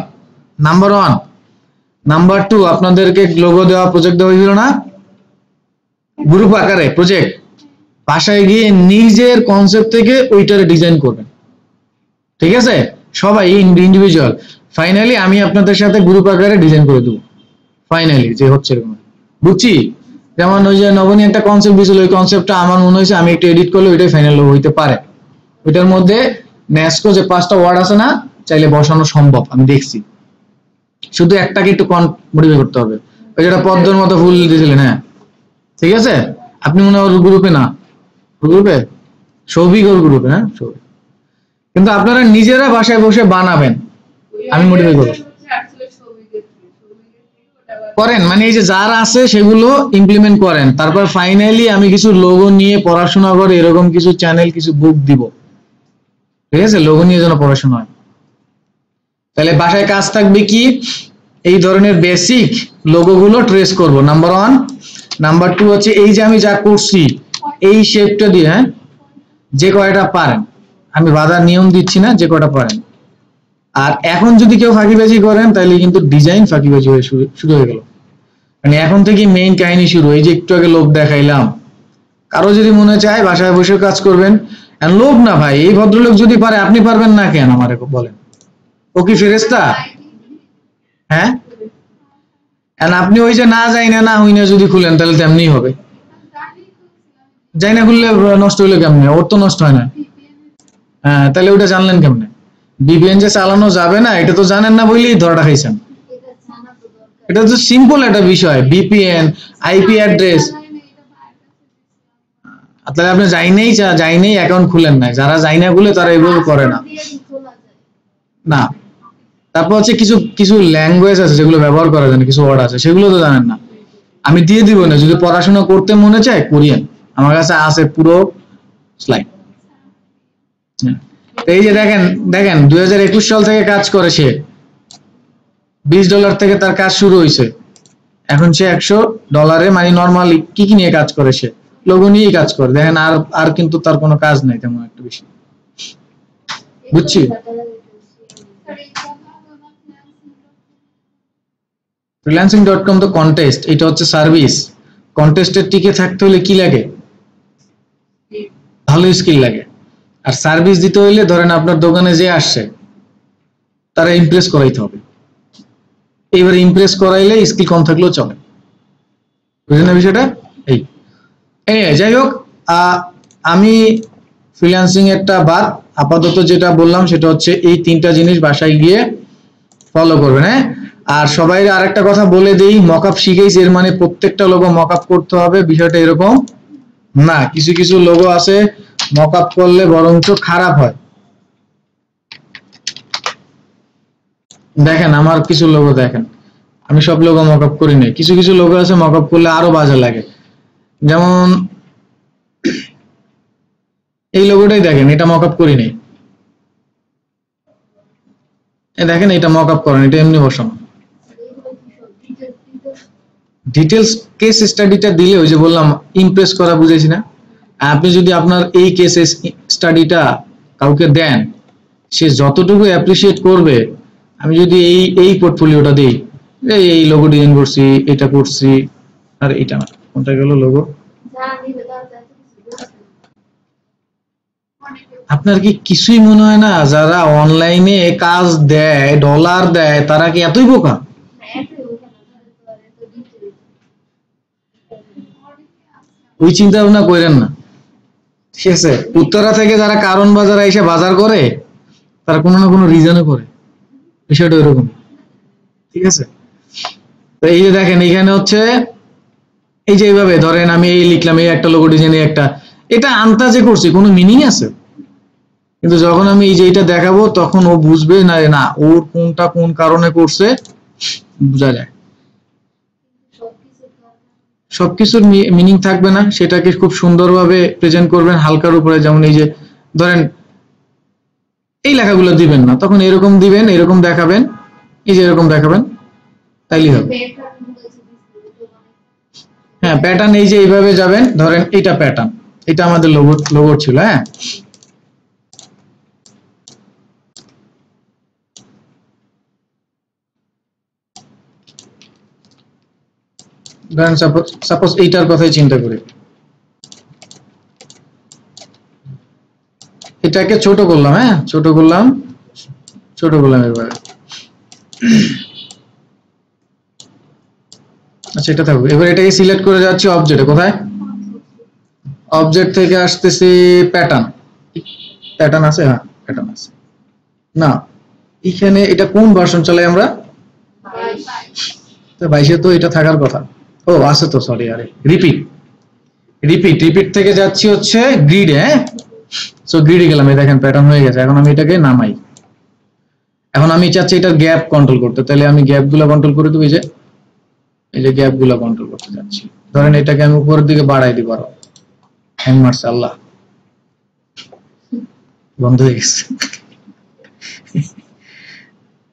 নাম্বার 2, আপনাদেরকে লোগো দেওয়া, প্রজেক্ট দেওয়া হয়েছিল না, গ্রুপ আকারে প্রজেক্ট, বাসায় গিয়ে নিজের কনসেপ্ট থেকে ওইটারে ডিজাইন করবেন, ঠিক আছে? সবাই ইন্ডিভিজুয়াল। ফাইনালি আমি আপনাদের সাথে গ্রুপ আকারে ডিজাইন করে দেবো, ফাইনালি যে হচ্ছে এরকম। বুঝছি, যেমন ওই যে নবনী একটা কনসেপ্ট দিয়েছিল, ওই কনসেপ্টটা আমার মনে হয়েছে আমি একটু এডিট করলে ওইটাই ফাইনাল হইতে পারে। ওইটার মধ্যে ন্যাসকো যে 5টা ওয়ার্ড আছে না, চাইলে বসানো সম্ভব, আমি দেখছি, শুধু একটাকে একটু মডিফাই করতে হবে। ওই যেটা পদ্মর মতো ফুল দিয়েছিলেন, হ্যাঁ ঠিক আছে। আপনি মনে হয় গ্রুপে না, গ্রুপে সৌভিক ওর গ্রুপে, হ্যাঁ সৌভিক। কিন্তু আপনারা নিজেরা বাসায় বসে বানাবেন, আমি মডিফাই করবো। করেন, মানে এই যে যারা আছে সেগুলো ইমপ্লিমেন্ট করেন, তারপর ফাইনালি আমি কিছু লোগো নিয়ে পড়াশোনা করে এরকম কিছু চ্যানেল, কিছু বুক দিব, ঠিক আছে, লোগো নিয়ে যেন পড়াশোনা হয়। তাহলে বাসায় কাজ থাকবে কি, এই ধরনের বেসিক লোগো গুলো ট্রেস করব, নাম্বার 1। নাম্বার 2 হচ্ছে এই যে আমি যা করছি এই শেপটা দিয়ে, হ্যাঁ, যে কয়টা পারেন, আমি বাধার নিয়ম দিচ্ছি না, যে কয়টা পারেন। আর এখন যদি কেউ ফাঁকিবাজি করেন তাহলে কিন্তু ডিজাইন ফাঁকিবাজি হয়ে শুরু হয়ে গেল, মানে এখন থেকে মেইন কাহিনী শুরু। এই যে একটু আগে লোভ দেখাইলাম, কারো যদি মনে চায় বাসায় বসে কাজ করবেন, আর লোভ না ভাই, এই ভদ্রলোক যদি পারে আপনি পারবেন না কেন, আমারে বলেন, ও কি ফেরেশতা? হ্যাঁ, আর আপনি ওই যে না যাই না হই না যদি খুলেন তাহলে তেমনি হবে, যাই না খুললে নষ্ট হইলে কেমনে, ওর তো নষ্ট হয় না। হ্যাঁ, তাহলে ওটা জানলেন কেমনে? বিপিএন যে চালানো যাবে না এটা তো জানেন না বলেই ধরাটা খাইছেন। এটা তো সিম্পল একটা বিষয়, বিপিএন, আইপি অ্যাড্রেস। তাহলে আপনি যাই নেই অ্যাকাউন্ট খুলেন না, যারা যাই না খুলে তারা এগুলো করে না। না, তারপর হচ্ছে কিছু কিছু ল্যাঙ্গুয়েজ আছে যেগুলো ব্যবহার করা যায় না, কিছু ওয়ার্ড আছে সেগুলো তো জানেন না। আমি দিয়ে দিব না, যদি পড়াশোনা করতে মনে চায় করিয়েন, আমার কাছে আছে পুরো স্লাইড। এই যে দেখেন দেখেন 2021 সাল থেকে কাজ করে সে, $20 থেকে তার কাজ শুরু হয়েছে, এখন সে $100, মানে নর্মালি কি কি নিয়ে কাজ করে, সে লোগো নিয়েই কাজ করে। দেখেন আর আর কিন্তু তার কোনো কাজ নাই তেমন একটা বেশি, বুঝছি। freelancing.com তো কন্টেস্ট, এটা হচ্ছে সার্ভিস। কন্টেস্টের টিকে থাকতে হলে কি লাগে? ভালো স্কিল লাগে। আর সার্ভিস দিতে হইলে ধরেন আপনার দোকানে যে আসছে তারা ইমপ্রেস করাইতে হবে। এইবার ইমপ্রেস করাইলে স্কিল কম থাকলেও চলে, বুঝলেন না বিষয়টা? এই যাই হোক, আমি ফ্রিল্যান্সিং একটা বাদ, আপাতত যেটা বললাম সেটা হচ্ছে এই 3টা জিনিস বাসায় গিয়ে ফলো করবেন। হ্যাঁ, আর সবাই আরেকটা কথা বলে দেই, মকআপ শিখেইছি এর মানে প্রত্যেকটা লোগো মকআপ করতে হবে, বিষয়টা এরকম না। কিছু কিছু লোগো আছে মকআপ করলে বরঞ্চ খারাপ হয়। দেখেন আমার কিছু লোগো দেখেন, আমি সব লোগো মকআপ করি নাই, কিছু কিছু লোগো আছে মকআপ করলে আরো বাজে লাগে। যেমন এই লোগোটাই দেখেন, এটা মকআপ করি নাই, দেখেন এটা মকআপ করেন, এটা এমনি বসানো। ডিটেলস কেস স্টাডিটা দিলে ওই যে বললাম ইমপ্রেস করা, বুঝেছি না? আপনি যদি আপনার এই কেস স্টাডিটা কাউকে দেন, সে যতটুকু অ্যাপ্রিসিয়েট করবে, আমি যদি এই পোর্টফোলিওটা দেই, এই লোগো ডিজাইন করছি, এটা করছি, আর এটা না, কোনটা গেল লোগো? আপনার কি কিছুই মনে হয় না যারা অনলাইনে কাজ দেয়, ডলার দেয়, তারা কি এতই বোকা? ওই চিন্তা ভাবনা করেন না, ঠিক আছে? উত্তরা থেকে যারা কারণ বাজারে এসে বাজার করে, তারা কোনো না কোনো রিজনে করে, বিষয়টা এরকম, ঠিক আছে? তো এই যে দেখেন এখানে হচ্ছে এই যে এইভাবে ধরেন আমি এই লিখলাম, এই একটা লোগো ডিজাইনে একটা, এটা আন্তাজে করছি, কোনো মিনিং আছে? কিন্তু যখন আমি এই যে এটা দেখাবো তখন ও বুঝবে না, না ওর কোনটা কোন কারণে করছে বোঝা যায়। সবকিছুর মিনিং থাকবে না, সেটাকে খুব সুন্দরভাবে প্রেজেন্ট করবেন হালকার উপরে। যেমন এই যে ধরেন এই লেখাগুলো দিবেন না, তখন এরকম দিবেন, এরকম দেখাবেন, এই যে এরকম দেখাবেন, তাইলেই হবে। হ্যাঁ, প্যাটার্ন এই যে এইভাবে যাবেন, ধরেন এটা প্যাটার্ন, এটা আমাদের লোগো ছিল। হ্যাঁ, ধরেন সাপোজ এইটার কথাই চিন্তা করি, এটাকে ছোট করলাম, হ্যাঁ ছোট করলাম এবারে, আচ্ছা এটা থাকবে। এবার এটাকে সিলেক্ট করে যাচ্ছি অবজেক্টে, কোথায়? অবজেক্ট থেকে আসতেছি প্যাটার্ন আছে, হ্যাঁ প্যাটার্ন আছে না এখানে। এটা কোন ভার্সন চালাই আমরা? 22 তো এটা থাকার কথা। ও আছে তো, সরি, আরে রিপিট থেকে যাচ্ছি হচ্ছে গ্রিড। হ্যাঁ, সো গ্রিডে গেলাম, এই দেখেন প্যাটার্ন হয়ে গেছে। এখন আমি এটাকে নামাই, এখন আমি চাচ্ছি এটার গ্যাপ কন্ট্রোল করতে, তাহলে আমি গ্যাপ গুলো কন্ট্রোল করে দেবো, এই যে এই যে গ্যাপ গুলো কন্ট্রোল করতে যাচ্ছি। ধরেন এটাকে আমি উপরের দিকে বাড়াই দিব, আরো হ্যাং মারছে, আল্লাহ বন্ধ হয়ে গেছে।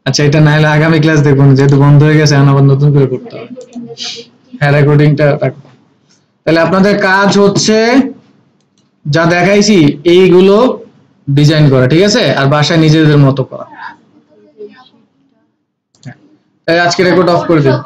আচ্ছা, এটা না হলে আগামী ক্লাস দেখুন, যেহেতু বন্ধ হয়ে গেছে এখন আবার নতুন করে করতে হবে। হ্যাঁ, রেকর্ডিংটা রাখবো। তাহলে আপনাদের কাজ হচ্ছে যা দেখাইছি এইগুলো ডিজাইন করা, ঠিক আছে, আর বাসায় নিজেদের মতো করা। তাই আজকে রেকর্ড অফ করে দিন।